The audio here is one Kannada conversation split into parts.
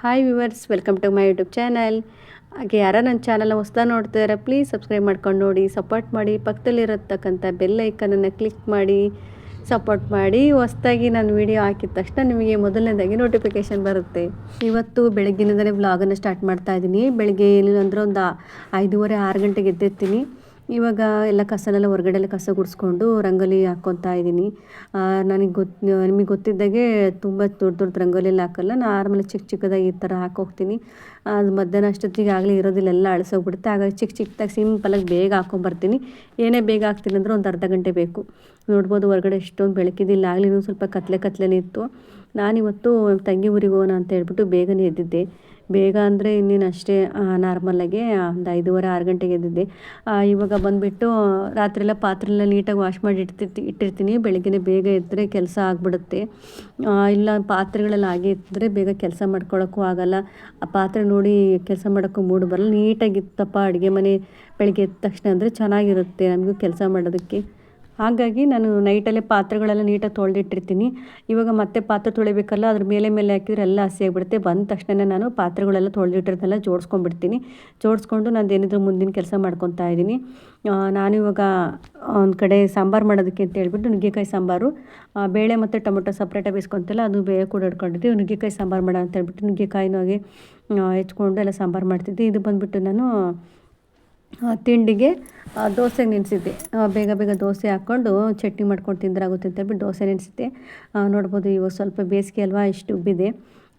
Hi viewers, welcome to my YouTube channel. ಹಾಗೆ ಯಾರು ನನ್ನ ಚಾನಲ್ನ ಹೊಸ್ದಾಗಿ ನೋಡ್ತಿದ್ದಾರೆ ಪ್ಲೀಸ್ ಸಬ್ಸ್ಕ್ರೈಬ್ ಮಾಡ್ಕೊಂಡು ನೋಡಿ, ಸಪೋರ್ಟ್ ಮಾಡಿ. ಪಕ್ಕದಲ್ಲಿರತಕ್ಕಂಥ ಬೆಲ್ ಐಕನನ್ನು ಕ್ಲಿಕ್ ಮಾಡಿ ಸಪೋರ್ಟ್ ಮಾಡಿ. ಹೊಸ್ದಾಗಿ ನಾನು ವಿಡಿಯೋ ಹಾಕಿದ ತಕ್ಷಣ ನಿಮಗೆ ಮೊದಲನೇದಾಗಿ ನೋಟಿಫಿಕೇಷನ್ ಬರುತ್ತೆ. ಇವತ್ತು ಬೆಳಗ್ಗಿನಿಂದಲೇ ವ್ಲಾಗನ್ನು ಸ್ಟಾರ್ಟ್ ಮಾಡ್ತಾ ಇದ್ದೀನಿ. ಬೆಳಗ್ಗೆ ಏನಿಲ್ಲ ಒಂದು 5:30-6 ಗಂಟೆಗೆ ಎದ್ದಿರ್ತೀನಿ. ಇವಾಗ ಎಲ್ಲ ಕಸನೆಲ್ಲ ಹೊರಗಡೆಲ್ಲ ಕಸ ಗುಡಿಸ್ಕೊಂಡು ರಂಗೋಲಿ ಹಾಕ್ಕೊತಾ ಇದ್ದೀನಿ. ನಿಮಗೆ ಗೊತ್ತಿದ್ದಾಗೆ ತುಂಬ ದೊಡ್ಡ ದೊಡ್ಡ ರಂಗೋಲಿ ಎಲ್ಲ ಹಾಕಲ್ಲ, ನಾರ್ಮಲ್ ಚಿಕ್ಕ ಚಿಕ್ಕದಾಗಿ ಈ ಥರ ಹಾಕೋಗ್ತೀನಿ. ಅದು ಮಧ್ಯಾಹ್ನ ಅಷ್ಟೊತ್ತಿಗೆ ಆಗಲೇ ಇರೋದಿಲ್ಲ, ಎಲ್ಲ ಅಳಿಸೋಗ್ಬಿಡುತ್ತೆ. ಹಾಗಾಗಿ ಚಿಕ್ಕ ಚಿಕ್ಕದಾಗಿ ಸಿಂಪಲಾಗಿ ಬೇಗ ಹಾಕ್ಕೊಂಬರ್ತೀನಿ. ಏನೇ ಬೇಗ ಹಾಕ್ತೀನಿ ಅಂದರೆ ಒಂದು ಅರ್ಧ ಗಂಟೆ ಬೇಕು. ನೋಡ್ಬೋದು ಹೊರಗಡೆ ಎಷ್ಟೊಂದು ಬೆಳಕಿದಿಲ್ಲ, ಆಗಲೇ ಸ್ವಲ್ಪ ಕತ್ಲೆ ಇತ್ತು. ನಾನಿವತ್ತು ತಂಗಿ ಊರಿಗೆ ಹೋಗೋಣ ಅಂತ ಹೇಳ್ಬಿಟ್ಟು ಬೇಗನೆ ಎದ್ದಿದ್ದೆ. ಬೇಗ ಅಂದರೆ ಇನ್ನೇನು ಅಷ್ಟೇ, ನಾರ್ಮಲಾಗೆ ಒಂದು 5:30-6 ಗಂಟೆಗೆ ಎದ್ದಿದ್ದೆ. ಇವಾಗ ಬಂದುಬಿಟ್ಟು ರಾತ್ರಿಯೆಲ್ಲ ಪಾತ್ರೆಲ್ಲ ನೀಟಾಗಿ ವಾಶ್ ಮಾಡಿ ಇಟ್ಟಿರ್ತೀನಿ. ಬೆಳಗ್ಗೆ ಬೇಗ ಎದ್ದರೆ ಕೆಲಸ ಆಗಿಬಿಡುತ್ತೆ. ಇಲ್ಲ ಪಾತ್ರೆಗಳೆಲ್ಲ ಹಾಗೆ ಇದ್ದರೆ ಬೇಗ ಕೆಲಸ ಮಾಡ್ಕೊಳ್ಳೋಕ್ಕೂ ಆಗೋಲ್ಲ. ಆ ಪಾತ್ರೆ ನೋಡಿ ಕೆಲಸ ಮಾಡೋಕ್ಕೂ ಮೂಡು ಬರಲ್ಲ. ನೀಟಾಗಿತ್ತಪ್ಪ ಅಡುಗೆ ಮನೆ ಬೆಳಗ್ಗೆ ಎದ್ದ ತಕ್ಷಣ ಅಂದರೆ ಚೆನ್ನಾಗಿರುತ್ತೆ ನಮಗೂ ಕೆಲಸ ಮಾಡೋದಕ್ಕೆ. ಹಾಗಾಗಿ ನಾನು ನೈಟಲ್ಲೇ ಪಾತ್ರೆಗಳೆಲ್ಲ ನೀಟಾಗಿ ತೊಳೆದಿಟ್ಟಿರ್ತೀನಿ. ಇವಾಗ ಮತ್ತೆ ಪಾತ್ರೆ ತೊಳಿಬೇಕಲ್ಲ, ಅದ್ರ ಮೇಲೆ ಹಾಕಿದ್ರೆ ಎಲ್ಲ ಹಸಿ ಆಗಿಬಿಡುತ್ತೆ. ಬಂದ ತಕ್ಷಣ ನಾನು ಪಾತ್ರೆಗಳೆಲ್ಲ ತೊಳೆದಿಟ್ಟಿರೋದೆಲ್ಲ ಜೋಡಿಸ್ಕೊಂಡ್ಬಿಡ್ತೀನಿ. ಜೋಡಿಸ್ಕೊಂಡು ನಾನು ಏನಿದ್ರು ಮುಂದಿನ ಕೆಲಸ ಮಾಡ್ಕೊತಾ ಇದ್ದೀನಿ. ನಾನು ಇವಾಗ ಒಂದು ಕಡೆ ಸಾಂಬಾರು ಮಾಡೋದಕ್ಕೆ ಅಂತ ಹೇಳ್ಬಿಟ್ಟು ನುಗ್ಗೆಕಾಯಿ ಸಾಂಬಾರು, ಬೇಳೆ ಮತ್ತು ಟೊಮೊಟೊ ಸಪ್ರೇಟಾಗಿ ಬೇಯಿಸ್ಕೊತಿಲ್ಲ, ಅದು ಬೇಗ ಕೂಡ ಇಟ್ಕೊಂಡಿದ್ದೆ. ನುಗ್ಗೆಕಾಯಿ ಸಾಂಬಾರು ಮಾಡೋಣ ಅಂತ ಹೇಳ್ಬಿಟ್ಟು ನುಗ್ಗೆಕಾಯಿನೂ ಹಾಗೆ ಹೆಚ್ಕೊಂಡು ಎಲ್ಲ ಸಾಂಬಾರು ಮಾಡ್ತಿದ್ದೆ. ಇದು ಬಂದುಬಿಟ್ಟು ನಾನು ತಿಂಡಿಗೆ ದೋಸೆಗೆ ನೆನೆಸಿದ್ದೆ. ಬೇಗ ದೋಸೆ ಹಾಕ್ಕೊಂಡು ಚಟ್ನಿ ಮಾಡ್ಕೊಂಡು ತಿಂದ್ರಾಗುತ್ತೆ ಅಂತ ಹೇಳ್ಬಿಟ್ಟು ದೋಸೆ ನೆನೆಸಿದ್ದೆ. ನೋಡ್ಬೋದು ಇವಾಗ ಸ್ವಲ್ಪ ಬೇಸಿಗೆ ಅಲ್ವಾ, ಇಷ್ಟು ಉಬ್ಬಿದೆ.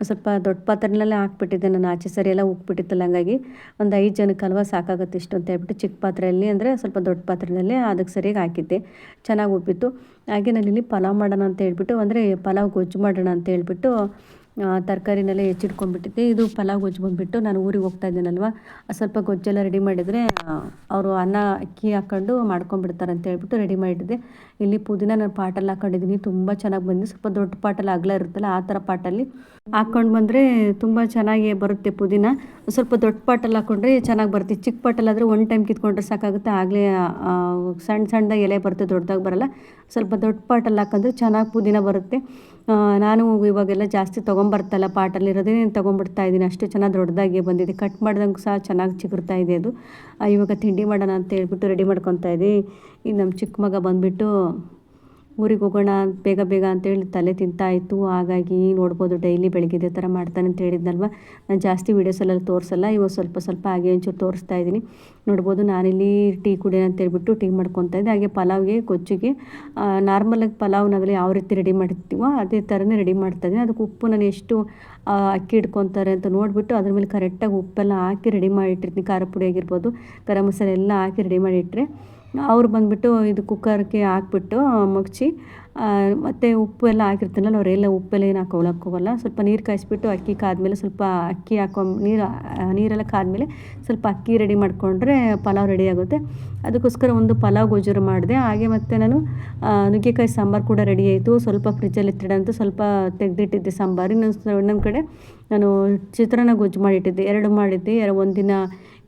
ಸ್ವಲ್ಪ ದೊಡ್ಡ ಪಾತ್ರೆನಲ್ಲೇ ಹಾಕ್ಬಿಟ್ಟಿದ್ದೆ ನಾನು, ಆಚೆ ಸರಿ ಎಲ್ಲ ಉಪ್ಪಿಟ್ಟಿತ್ತಲ್ಲ, ಹಂಗಾಗಿ ಒಂದು 5 ಜನಕ್ಕೆ ಅಲ್ವಾ ಸಾಕಾಗುತ್ತೆ ಇಷ್ಟು ಅಂತ ಹೇಳ್ಬಿಟ್ಟು ಚಿಕ್ಕ ಪಾತ್ರೆಯಲ್ಲಿ ಅಂದರೆ ಸ್ವಲ್ಪ ದೊಡ್ಡ ಪಾತ್ರೆಯಲ್ಲೇ ಅದಕ್ಕೆ ಸರಿಯಾಗಿ ಹಾಕಿದ್ದೆ. ಚೆನ್ನಾಗಿ ಉಬ್ಬಿತ್ತು. ಹಾಗೆ ನಾನಿಲ್ಲಿ ಪಲಾವ್ ಮಾಡೋಣ ಅಂತ ಹೇಳ್ಬಿಟ್ಟು, ಅಂದರೆ ಪಲಾವ್ ಗೊಜ್ಜು ಮಾಡೋಣ ಅಂತ ಹೇಳ್ಬಿಟ್ಟು ತರಕಾರಿನೆಲ್ಲ ಹೆಚ್ಚಿಟ್ಕೊಂಡ್ಬಿಟ್ಟಿದ್ದೆ. ಇದು ಪಲಾವ್ ಗೊಜ್ಜು ಬಂದುಬಿಟ್ಟು ನಾನು ಊರಿಗೆ ಹೋಗ್ತಾ ಇದ್ದೀನಲ್ವ, ಸ್ವಲ್ಪ ಗೊಜ್ಜೆಲ್ಲ ರೆಡಿ ಮಾಡಿದರೆ ಅವರು ಅನ್ನ ಅಕ್ಕಿ ಹಾಕ್ಕೊಂಡು ಮಾಡ್ಕೊಂಡ್ಬಿಡ್ತಾರೆ ಅಂತ ಹೇಳ್ಬಿಟ್ಟು ರೆಡಿ ಮಾಡಿಟ್ಟಿದ್ದೆ. ಇಲ್ಲಿ ಪುದೀನ ನಾನು ಪಾಟಲ್ಲಿ ಹಾಕ್ಕೊಂಡಿದ್ದೀನಿ, ತುಂಬ ಚೆನ್ನಾಗಿ ಬಂದಿದೆ. ಸ್ವಲ್ಪ ದೊಡ್ಡ ಪಾಟಲ್ಲಿ ಅಗಲ ಇರುತ್ತಲ್ಲ, ಆ ಥರ ಪಾಟಲ್ಲಿ ಹಾಕ್ಕೊಂಡು ಬಂದರೆ ತುಂಬ ಚೆನ್ನಾಗಿ ಬರುತ್ತೆ ಪುದೀನ. ಸ್ವಲ್ಪ ದೊಡ್ಡ ಪಾಟಲ್ಲಿ ಹಾಕ್ಕೊಂಡ್ರೆ ಚೆನ್ನಾಗಿ ಬರುತ್ತೆ. ಚಿಕ್ಕ ಪಾಟಲ್ಲಾದರೆ ಒಂದು ಟೈಮ್ ಕಿತ್ಕೊಂಡ್ರೆ ಸಾಕಾಗುತ್ತೆ, ಆಗಲೇ ಸಣ್ಣದಾಗಿ ಎಲೆ ಬರುತ್ತೆ, ದೊಡ್ಡದಾಗಿ ಬರೋಲ್ಲ. ಸ್ವಲ್ಪ ದೊಡ್ಡ ಪಾಟಲ್ಲಿ ಹಾಕಿದ್ರೆ ಚೆನ್ನಾಗಿ ಪುದೀನ ಬರುತ್ತೆ. ನಾನು ಇವಾಗೆಲ್ಲ ಜಾಸ್ತಿ ತೊಗೊಂಬರ್ತಲ್ಲ, ಪಾಟಲ್ಲಿರೋದೇ ತೊಗೊಂಬಿಡ್ತಾ ಇದ್ದೀನಿ. ಅಷ್ಟು ಚೆನ್ನಾಗಿ ದೊಡ್ಡದಾಗಿ ಬಂದಿದೆ, ಕಟ್ ಮಾಡ್ದಂಗೆ ಸಹ ಚೆನ್ನಾಗಿ ಚಿಗುರ್ತಾ ಇದೆ ಅದು. ಇವಾಗ ತಿಂಡಿ ಮಾಡೋಣ ಅಂತ ಹೇಳ್ಬಿಟ್ಟು ರೆಡಿ ಮಾಡ್ಕೊತಾ ಇದ್ದೆ. ಈಗ ನಮ್ಮ ಚಿಕ್ಕ ಮಗ ಬಂದುಬಿಟ್ಟು ಊರಿಗೆ ಹೋಗೋಣ ಬೇಗ ಅಂತೇಳಿ ತಲೆ ತಿಂತಾಯಿತ್ತು. ಹಾಗಾಗಿ ನೋಡ್ಬೋದು ಡೈಲಿ ಬೆಳಗ್ಗೆ ಇದೇ ಥರ ಮಾಡ್ತಾನೆ ಅಂತ ಹೇಳಿದ್ನಲ್ವ. ನಾನು ಜಾಸ್ತಿ ವೀಡಿಯೋಸಲ್ಲೆಲ್ಲ ತೋರಿಸಲ್ಲ, ಇವಾಗ ಸ್ವಲ್ಪ ಹಾಗೆ ಒಂಚೂರು ತೋರಿಸ್ತಾ ಇದ್ದೀನಿ. ನೋಡ್ಬೋದು ನಾನಿಲ್ಲಿ ಟೀ ಕುಡಿಯೋಣ ಅಂತ ಹೇಳ್ಬಿಟ್ಟು ಟೀ ಮಾಡ್ಕೊತಾ ಇದ್ದೆ. ಹಾಗೆ ಪಲಾವ್ಗೆ ಗೊಜ್ಜಿಗೆ ನಾರ್ಮಲಾಗಿ ಪಲಾವ್ ನಾವೆಲ್ಲ ಯಾವ ರೀತಿ ರೆಡಿ ಮಾಡ್ತೀವೋ ಅದೇ ಥರನೇ ರೆಡಿ ಮಾಡ್ತಾಯಿದ್ದೀನಿ. ಅದಕ್ಕೆ ಉಪ್ಪು ನಾನು ಎಷ್ಟು ಅಕ್ಕಿ ಇಟ್ಕೊತಾರೆ ಅಂತ ನೋಡಿಬಿಟ್ಟು ಅದ್ರ ಮೇಲೆ ಕರೆಕ್ಟಾಗಿ ಉಪ್ಪೆಲ್ಲ ಹಾಕಿ ರೆಡಿ ಮಾಡಿಟ್ಟಿರ್ತೀನಿ. ಖಾರ ಪುಡಿ ಆಗಿರ್ಬೋದು, ಗರಂ ಮಸಾಲೆ ಎಲ್ಲ ಹಾಕಿ ರೆಡಿ ಮಾಡಿಟ್ರೆ ಅವ್ರು ಬಂದುಬಿಟ್ಟು ಇದು ಕುಕ್ಕರ್ಗೆ ಹಾಕ್ಬಿಟ್ಟು ಮಗ್ಚಿ ಮತ್ತು ಉಪ್ಪು ಎಲ್ಲ ಹಾಕಿರ್ತೀನಲ್ಲ, ಅವರೆಲ್ಲ ಉಪ್ಪೆಲ್ಲ ಏನು ಹೋಗಲ್ಲ. ಸ್ವಲ್ಪ ನೀರು ಕಾಯಿಸ್ಬಿಟ್ಟು ಅಕ್ಕಿ ಕಾದ್ಮೇಲೆ ಸ್ವಲ್ಪ ಅಕ್ಕಿ ನೀರೆಲ್ಲ ಕಾದ್ಮೇಲೆ ಸ್ವಲ್ಪ ಅಕ್ಕಿ ರೆಡಿ ಮಾಡಿಕೊಂಡ್ರೆ ಪಲಾವ್ ರೆಡಿ ಆಗುತ್ತೆ. ಅದಕ್ಕೋಸ್ಕರ ಒಂದು ಪಲಾವ್ ಗೊಜ್ಜು ಮಾಡಿದೆ. ಹಾಗೆ ಮತ್ತು ನಾನು ನುಗ್ಗೆಕಾಯಿ ಸಾಂಬಾರು ಕೂಡ ರೆಡಿ ಆಯಿತು. ಸ್ವಲ್ಪ ಫ್ರಿಜ್ಜಲ್ಲಿ ಇಟ್ಟಿಡಂತ ಸ್ವಲ್ಪ ತೆಗೆದಿಟ್ಟಿದ್ದೆ ಸಾಂಬಾರು. ಇನ್ನೊಂದು ಕಡೆ ನಾನು ಚಿತ್ರಾನ್ನ ಗೊಜ್ಜು ಮಾಡಿಟ್ಟಿದ್ದೆ, 2 ಮಾಡಿದ್ದೆ. ಒಂದಿನ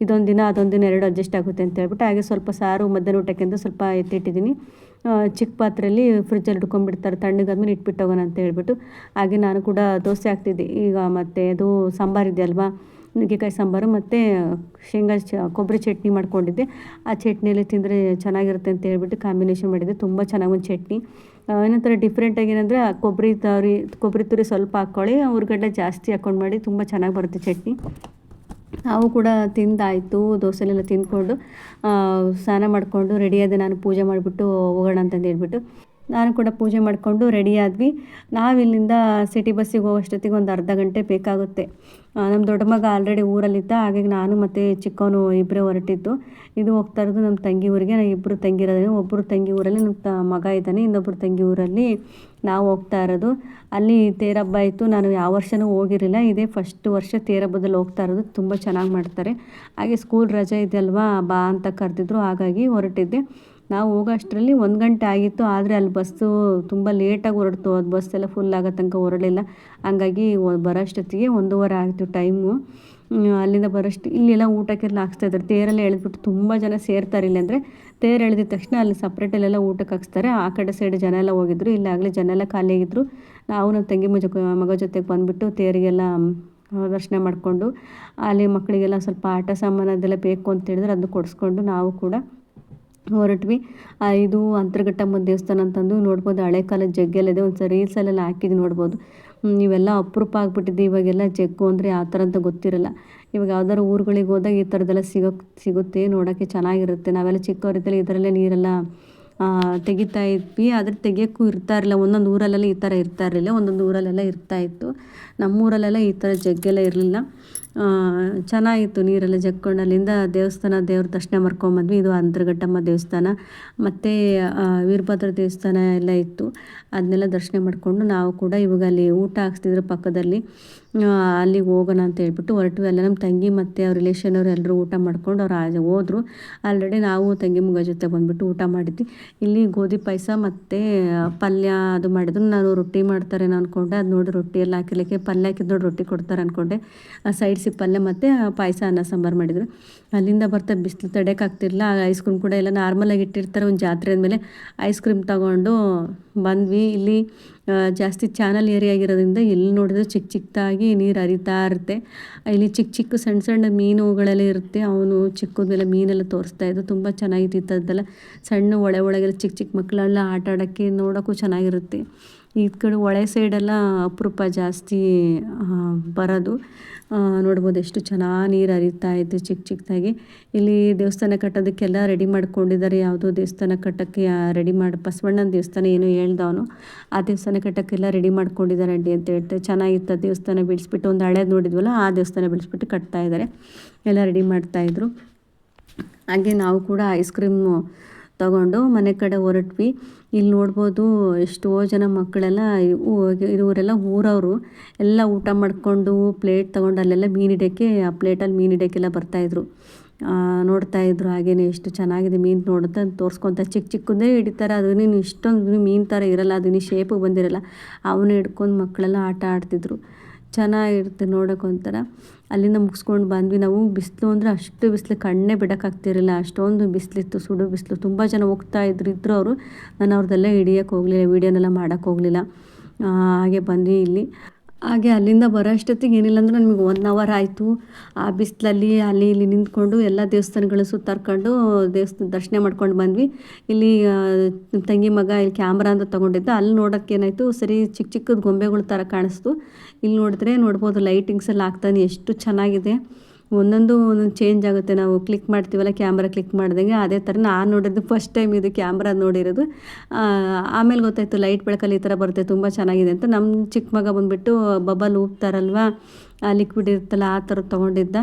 ಇದೊಂದು ದಿನ ಅದೊಂದು ದಿನ 2 ಅಡ್ಜಸ್ಟ್ ಆಗುತ್ತೆ ಅಂತ ಹೇಳ್ಬಿಟ್ಟು. ಹಾಗೆ ಸ್ವಲ್ಪ ಸಾರು ಮಧ್ಯಾಹ್ನ ಊಟಕ್ಕೆ ಅಂತ ಸ್ವಲ್ಪ ಎತ್ತಿಟ್ಟಿದ್ದೀನಿ. ಚಿಕ್ಕ ಪಾತ್ರೆಯಲ್ಲಿ ಫ್ರಿಜ್ಜಲ್ಲಿ ಇಟ್ಕೊಂಡ್ಬಿಡ್ತಾರೆ, ತಣ್ಣಗಾದ್ಮೇಲೆ ಇಟ್ಬಿಟ್ಟು ಹೋಗೋಣ ಅಂತ ಹೇಳ್ಬಿಟ್ಟು. ಹಾಗೆ ನಾನು ಕೂಡ ದೋಸೆ ಹಾಕ್ತಿದ್ದೆ ಈಗ. ಮತ್ತು ಅದು ಸಾಂಬಾರು ಇದೆ ಅಲ್ವಾ, ನುಗ್ಗೆಕಾಯಿ ಸಾಂಬಾರು ಮತ್ತು ಕೊಬ್ಬರಿ ಚಟ್ನಿ ಮಾಡ್ಕೊಂಡಿದ್ದೆ. ಆ ಚಟ್ನಿಯಲ್ಲಿ ತಿಂದರೆ ಚೆನ್ನಾಗಿರುತ್ತೆ ಅಂತ ಹೇಳ್ಬಿಟ್ಟು ಕಾಂಬಿನೇಷನ್ ಮಾಡಿದ್ದೆ. ತುಂಬ ಚೆನ್ನಾಗಿ ಒಂದು ಚಟ್ನಿ. ಇನ್ನೊಂಥರ ಡಿಫ್ರೆಂಟಾಗಿ ಏನಂದರೆ ಕೊಬ್ಬರಿ ತುರಿ ಸ್ವಲ್ಪ ಹಾಕ್ಕೊಳ್ಳಿ, ಉರ್ಗಡ್ಡೆ ಜಾಸ್ತಿ ಹಾಕ್ಕೊಂಡು ಮಾಡಿ, ತುಂಬ ಚೆನ್ನಾಗಿ ಬರುತ್ತೆ ಚಟ್ನಿ. ನಾವು ಕೂಡ ತಿಂದಾಯಿತು, ದೋಸೆಲೆಲ್ಲ ತಿಂದ್ಕೊಂಡು ಸ್ನಾನ ಮಾಡಿಕೊಂಡು ರೆಡಿಯಾದೆ. ನಾನು ಪೂಜೆ ಮಾಡಿಬಿಟ್ಟು ಹೋಗೋಣ ಅಂತಂದು ಹೇಳ್ಬಿಟ್ಟು ನಾನು ಕೂಡ ಪೂಜೆ ಮಾಡಿಕೊಂಡು ರೆಡಿ ಆದ್ವಿ. ನಾವಿಲ್ಲಿಂದ ಸಿಟಿ ಬಸ್ಸಿಗೆ ಹೋಗೋಷ್ಟೊತ್ತಿಗೆ ಒಂದು ಅರ್ಧ ಗಂಟೆ ಬೇಕಾಗುತ್ತೆ. ನಮ್ಮ ದೊಡ್ಡ ಮಗ ಆಲ್ರೆಡಿ ಊರಲ್ಲಿದ್ದ, ಹಾಗಾಗಿ ನಾನು ಮತ್ತು ಚಿಕ್ಕವನು ಇಬ್ಬರೇ ಹೊರಟಿದ್ದು. ಇದು ಹೋಗ್ತಾ ಇರೋದು ನಮ್ಮ ತಂಗಿ ಊರಿಗೆ. ನಾನು ಇಬ್ಬರು ತಂಗಿ ಇರೋದೇನು, ಒಬ್ಬರು ತಂಗಿ ಊರಲ್ಲಿ ನಮ್ಮ ಮಗ ಇದ್ದಾನೆ, ಇನ್ನೊಬ್ಬರು ತಂಗಿ ಊರಲ್ಲಿ ನಾವು ಹೋಗ್ತಾ ಇರೋದು. ಅಲ್ಲಿ ತೇರಬ್ಬ ಇತ್ತು, ನಾನು ಯಾವ ವರ್ಷವೂ ಹೋಗಿರಲಿಲ್ಲ, ಇದೇ ಫಸ್ಟ್ ವರ್ಷ ತೇರಬ್ಬದಲ್ಲಿ ಹೋಗ್ತಾ ಇರೋದು. ತುಂಬ ಚೆನ್ನಾಗಿ ಮಾಡ್ತಾರೆ. ಹಾಗೆ ಸ್ಕೂಲ್ ರಜೆ ಇದೆ ಅಲ್ವಾ, ಬಾ ಅಂತ ಕರೆದಿದ್ರು, ಹಾಗಾಗಿ ಹೊರಟಿದ್ದೆ. ನಾವು ಹೋಗೋ ಅಷ್ಟರಲ್ಲಿ 1 ಗಂಟೆ ಆಗಿತ್ತು. ಆದರೆ ಅಲ್ಲಿ ಬಸ್ಸು ತುಂಬ ಲೇಟಾಗಿ ಹೊರಡ್ತು, ಅದು ಬಸ್ಸೆಲ್ಲ ಫುಲ್ ಆಗೋ ತನಕ ಹೊರಡಲಿಲ್ಲ. ಹಂಗಾಗಿ ಬರೋಷ್ಟೊತ್ತಿಗೆ 1:30 ಆಗಿತ್ತು ಟೈಮು. ಅಲ್ಲಿಂದ ಇಲ್ಲೆಲ್ಲ ಊಟಕ್ಕೆಲ್ಲ ಹಾಕ್ಸ್ತಾಯಿದ್ದಾರೆ. ತೇರೆಲ್ಲ ಎಳೆದ್ಬಿಟ್ಟು ತುಂಬ ಜನ ಸೇರ್ತಾರೆ. ಇಲ್ಲಿ ಅಂದರೆ ತೇರು ಎಳೆದಿದ ತಕ್ಷಣ ಅಲ್ಲಿ ಸಪ್ರೇಟಲ್ಲೆಲ್ಲ ಊಟಕ್ಕೆ ಹಾಕ್ಸ್ತಾರೆ. ಆ ಕಡೆ ಸೈಡ್ ಜನ ಎಲ್ಲ ಹೋಗಿದ್ರು, ಇಲ್ಲಾಗಲೇ ಜನ ಎಲ್ಲ ಖಾಲಿಯಾಗಿದ್ದರು. ನಾವು ನಮ್ಮ ತಂಗಿ ಮಗ ಜೊತೆಗೆ ಬಂದುಬಿಟ್ಟು ತೇರಿಗೆಲ್ಲ ದರ್ಶನ ಮಾಡಿಕೊಂಡು ಅಲ್ಲಿ ಮಕ್ಕಳಿಗೆಲ್ಲ ಸ್ವಲ್ಪ ಆಟ ಸಾಮಾನು ಅದೆಲ್ಲ ಬೇಕು ಅಂತ ಹೇಳಿದ್ರೆ ಅದನ್ನು ಕೊಡಿಸ್ಕೊಂಡು ನಾವು ಕೂಡ ಹೊರಟ್ವಿ. ಇದು ಅಂತರಘಟ್ಟಮ್ಮ ದೇವಸ್ಥಾನ ಅಂತಂದು ನೋಡ್ಬೋದು. ಹಳೆ ಕಾಲದ ಜಗ್ಗೆಲ್ಲ ಇದೆ, ಒಂದು ರೀಲ್ಸಲ್ಲೆಲ್ಲ ಹಾಕಿದ್ದು ನೋಡ್ಬೋದು. ಇವೆಲ್ಲ ಅಪರೂಪ ಆಗ್ಬಿಟ್ಟಿದೆ ಇವಾಗೆಲ್ಲ. ಜಗ್ಗು ಅಂದರೆ ಯಾವ ಥರ ಅಂತ ಗೊತ್ತಿರಲ್ಲ. ಇವಾಗ ಯಾವ್ದಾದ್ರು ಊರುಗಳಿಗೆ ಹೋದಾಗ ಈ ಥರದ್ದೆಲ್ಲ ಸಿಗುತ್ತೆ, ನೋಡೋಕ್ಕೆ ಚೆನ್ನಾಗಿರುತ್ತೆ. ನಾವೆಲ್ಲ ಚಿಕ್ಕವರಿದ್ದಲ್ಲಿ ಇದರಲ್ಲೇ ನೀರೆಲ್ಲ ತೆಗಿತಾ ಇದ್ವಿ. ಆದರೆ ತೆಗಿಯೋಕ್ಕೂ ಇರ್ತಾ ಇರಲಿಲ್ಲ. ಒಂದೊಂದು ಊರಲ್ಲೆಲ್ಲ ಈ ಥರ ಇರ್ತಾ ಇರಲಿಲ್ಲ, ಒಂದೊಂದು ಊರಲ್ಲೆಲ್ಲ ಇರ್ತಾಯಿತ್ತು. ನಮ್ಮೂರಲ್ಲೆಲ್ಲ ಈ ಥರ ಜಗ್ಗೆಲ್ಲ ಇರಲಿಲ್ಲ. ಚೆನ್ನಾಗಿತ್ತು ನೀರೆಲ್ಲ ಜಗ್ಕೊಂಡು. ಅಲ್ಲಿಂದ ದೇವ್ರ ದರ್ಶನ ಮಾಡ್ಕೊಂಬಂದ್ವಿ. ಇದು ಅಂತರಘಟ್ಟಮ್ಮ ದೇವಸ್ಥಾನ ಮತ್ತು ವೀರಭದ್ರ ದೇವಸ್ಥಾನ ಎಲ್ಲ ಇತ್ತು. ಅದನ್ನೆಲ್ಲ ದರ್ಶನ ಮಾಡಿಕೊಂಡು ನಾವು ಕೂಡ ಇವಾಗ ಅಲ್ಲಿ ಊಟ ಹಾಕ್ಸ್ತಿದ್ರು ಪಕ್ಕದಲ್ಲಿ, ಅಲ್ಲಿಗೆ ಹೋಗೋಣ ಅಂತ ಹೇಳ್ಬಿಟ್ಟು ಹೊರಟ್ವಿ. ಅಲ್ಲ ನಮ್ಮ ತಂಗಿ ಮತ್ತು ಅವ್ರ ರಿಲೇಷನವ್ರು ಎಲ್ಲರೂ ಊಟ ಮಾಡ್ಕೊಂಡು ಅವ್ರು ಹೋದರು. ಆಲ್ರೆಡಿ ನಾವು ತಂಗಿ ಮಗ ಜೊತೆ ಬಂದುಬಿಟ್ಟು ಊಟ ಮಾಡಿದ್ವಿ. ಇಲ್ಲಿ ಗೋಧಿ ಪಾಯಸ ಮತ್ತು ಪಲ್ಯ ಅದು ಮಾಡಿದ್ರು. ನಾನು ರೊಟ್ಟಿ ಮಾಡ್ತಾರೇನೋ ಅಂದ್ಕೊಂಡೆ, ಅದು ನೋಡಿ ರೊಟ್ಟಿ ಎಲ್ಲ ಹಾಕಿರ್ಲಿಕ್ಕೆ ಪಲ್ಯ ಹಾಕಿದ್ದು ನೋಡಿ ರೊಟ್ಟಿ ಕೊಡ್ತಾರೆ ಅಂದ್ಕೊಂಡೆ. ಸೈಡ್ಸಿ ಪಲ್ಯ ಮತ್ತು ಪಾಯಸ ಅನ್ನ ಸಾಂಬಾರು ಮಾಡಿದರು. ಅಲ್ಲಿಂದ ಬರ್ತಾ ಬಿಸಿಲು ತಡೆಯೋಕ್ಕಾಗ್ತಿರಲಿಲ್ಲ. ಐಸ್ ಕ್ರೀಮ್ ಕೂಡ ಎಲ್ಲ ನಾರ್ಮಲಾಗಿ ಇಟ್ಟಿರ್ತಾರೆ. ಒಂದು ಜಾತ್ರೆ ಆದಮೇಲೆ ಐಸ್ ಕ್ರೀಮ್ ತಗೊಂಡು ಬಂದ್ವಿ. ಇಲ್ಲಿ ಜಾಸ್ತಿ ಚಾನಲ್ ಏರಿಯಾ ಆಗಿರೋದ್ರಿಂದ ಎಲ್ಲಿ ನೋಡಿದ್ರು ಚಿಕ್ಕ ಚಿಕ್ಕದಾಗಿ ನೀರು ಹರಿತಾ ಇರುತ್ತೆ. ಇಲ್ಲಿ ಚಿಕ್ಕ ಸಣ್ಣ ಮೀನುಗಳೆಲ್ಲ ಇರುತ್ತೆ. ಅವನು ಚಿಕ್ಕದೆಲ್ಲ ಮೀನೆಲ್ಲ ತೋರಿಸ್ತಾಯಿದ್ದು ತುಂಬ ಚೆನ್ನಾಗಿತ್ತು. ಅದೆಲ್ಲ ಸಣ್ಣ ಒಳಗೆಲ್ಲ ಚಿಕ್ಕ ಮಕ್ಕಳೆಲ್ಲ ಆಟ ಆಡೋಕ್ಕೆ ನೋಡೋಕ್ಕೂ ಚೆನ್ನಾಗಿರುತ್ತೆ. ಈ ಕಡೆ ಹೊಳೆ ಸೈಡೆಲ್ಲ ಅಪರೂಪ ಜಾಸ್ತಿ ಬರೋದು. ನೋಡ್ಬೋದು ಎಷ್ಟು ಚೆನ್ನಾಗಿ ನೀರು ಹರಿತಾ ಇತ್ತು ಚಿಕ್ಕದಾಗಿ. ಇಲ್ಲಿ ದೇವಸ್ಥಾನ ಕಟ್ಟೋದಕ್ಕೆಲ್ಲ ರೆಡಿ ಮಾಡ್ಕೊಂಡಿದ್ದಾರೆ. ಯಾವುದೋ ದೇವಸ್ಥಾನ ಕಟ್ಟೋಕ್ಕೆ ರೆಡಿ ಮಾಡಿ, ಬಸವಣ್ಣನ ದೇವಸ್ಥಾನ ಏನೋ ಹೇಳ್ದವನು, ಆ ದೇವಸ್ಥಾನ ಕಟ್ಟೋಕ್ಕೆಲ್ಲ ರೆಡಿ ಮಾಡ್ಕೊಂಡಿದ್ದಾರೆ ಅಂಡಿ ಅಂತ ಹೇಳ್ತಾರೆ. ಚೆನ್ನಾಗಿತ್ತು. ದೇವಸ್ಥಾನ ಬಿಡಿಸ್ಬಿಟ್ಟು ಒಂದು ಹಳೇದು ನೋಡಿದ್ವಲ್ಲ, ಆ ದೇವಸ್ಥಾನ ಬಿಡಿಸ್ಬಿಟ್ಟು ಕಟ್ತಾಯಿದ್ದಾರೆ, ಎಲ್ಲ ರೆಡಿ ಮಾಡ್ತಾಯಿದ್ರು. ಹಾಗೆ ನಾವು ಕೂಡ ಐಸ್ ಕ್ರೀಮು ತಗೊಂಡು ಮನೆ ಕಡೆ ಹೊರಟ್ವಿ. ಇಲ್ಲಿ ನೋಡ್ಬೋದು ಎಷ್ಟೋ ಜನ ಮಕ್ಕಳೆಲ್ಲ ಇವರೆಲ್ಲ ಊರವರು ಎಲ್ಲ ಊಟ ಮಾಡಿಕೊಂಡು ಪ್ಲೇಟ್ ತೊಗೊಂಡು ಅಲ್ಲೆಲ್ಲ ಮೀನು ಹಿಡಿಯೋಕ್ಕೆ, ಆ ಪ್ಲೇಟಲ್ಲಿ ಮೀನು ಹಿಡಿಯೋಕ್ಕೆಲ್ಲ ಬರ್ತಾಯಿದ್ರು, ನೋಡ್ತಾಯಿದ್ರು. ಹಾಗೆಯೇ ಎಷ್ಟು ಚೆನ್ನಾಗಿದೆ ಮೀನು ನೋಡುತ್ತಾ ತೋರಿಸ್ಕೊತ ಚಿಕ್ಕದೇ ಹಿಡಿತಾರೆ. ಅದನ್ನು ಇಷ್ಟೊಂದು ಮೀನು ಥರ ಇರಲ್ಲ, ಅದನ್ನು ಶೇಪು ಬಂದಿರಲ್ಲ. ಅವನ್ನ ಹಿಡ್ಕೊಂಡು ಮಕ್ಕಳೆಲ್ಲ ಆಟ ಆಡ್ತಿದ್ರು. ಚೆನ್ನಾಗಿರುತ್ತೆ ನೋಡೋಕೆ ಒಂಥರ. ಅಲ್ಲಿಂದ ಮುಗಿಸ್ಕೊಂಡು ಬಂದ್ವಿ ನಾವು. ಬಿಸಿಲು ಅಂದರೆ ಅಷ್ಟು ಬಿಸಿಲು, ಕಣ್ಣೇ ಬಿಡೋಕ್ಕಾಗ್ತಿರಲಿಲ್ಲ, ಅಷ್ಟೊಂದು ಬಿಸಿಲಿತ್ತು, ಸುಡು ಬಿಸಿಲು. ತುಂಬ ಜನ ಇದ್ರು ಅವರು. ನಾನು ಅವ್ರದ್ದೆಲ್ಲ ಹಿಡಿಯೋಕ್ಕೆ ಹೋಗಲಿಲ್ಲ, ವೀಡಿಯೋನೆಲ್ಲ ಮಾಡೋಕ್ಕೆ ಹೋಗಲಿಲ್ಲ. ಹಾಗೆ ಬಂದ್ವಿ ಇಲ್ಲಿ. ಹಾಗೆ ಅಲ್ಲಿಂದ ಬರೋ ಅಷ್ಟೊತ್ತಿಗೆ ಏನಿಲ್ಲ ಅಂದ್ರೆ ನಮಗೆ 1 ಅವರ್ ಆಯಿತು. ಆ ಬಿಸಿಲಲ್ಲಿ ಅಲ್ಲಿ ಇಲ್ಲಿ ನಿಂತ್ಕೊಂಡು ಎಲ್ಲ ದೇವಸ್ಥಾನಗಳು ಸುತ್ತಾಡ್ಕೊಂಡು ದರ್ಶನ ಮಾಡ್ಕೊಂಡು ಬಂದ್ವಿ. ಇಲ್ಲಿ ತಂಗಿ ಮಗ ಇಲ್ಲಿ ಕ್ಯಾಮ್ರಾ ಅಂತ ತೊಗೊಂಡಿದ್ದ. ಅಲ್ಲಿ ನೋಡೋಕ್ಕೆ ಏನಾಯಿತು, ಸರಿ ಚಿಕ್ಕದ ಗೊಂಬೆಗಳ ಥರ ಕಾಣಿಸ್ತು. ಇಲ್ಲಿ ನೋಡ್ಬೋದು ಲೈಟಿಂಗ್ಸ್ ಎಲ್ಲ ಆಗ್ತಾನೆ ಎಷ್ಟು ಚೆನ್ನಾಗಿದೆ. ಒಂದೊಂದು ಚೇಂಜ್ ಆಗುತ್ತೆ. ನಾವು ಕ್ಲಿಕ್ ಮಾಡ್ತೀವಲ್ಲ, ಕ್ಯಾಮ್ರಾ ಕ್ಲಿಕ್ ಮಾಡ್ದಂಗೆ ಅದೇ ಥರ ನಾನು ನೋಡಿದ್ದು ಫಸ್ಟ್ ಟೈಮ್ ಇದು ಕ್ಯಾಮ್ರಾ ನೋಡಿರೋದು. ಆಮೇಲೆ ಗೊತ್ತಾಯಿತು ಲೈಟ್ ಬೆಳಕಲ್ಲಿ ಈ ಥರ ಬರುತ್ತೆ, ತುಂಬ ಚೆನ್ನಾಗಿದೆ ಅಂತ. ನಮ್ಮ ಚಿಕ್ಕ ಮಗ ಬಂದುಬಿಟ್ಟು ಬಬಲ್ ಊಪ್ತಾರಲ್ವ, ಲಿಕ್ವಿಡ್ ಇರುತ್ತಲ್ಲ ಆ ಥರದ್ದು ತೊಗೊಂಡಿದ್ದ.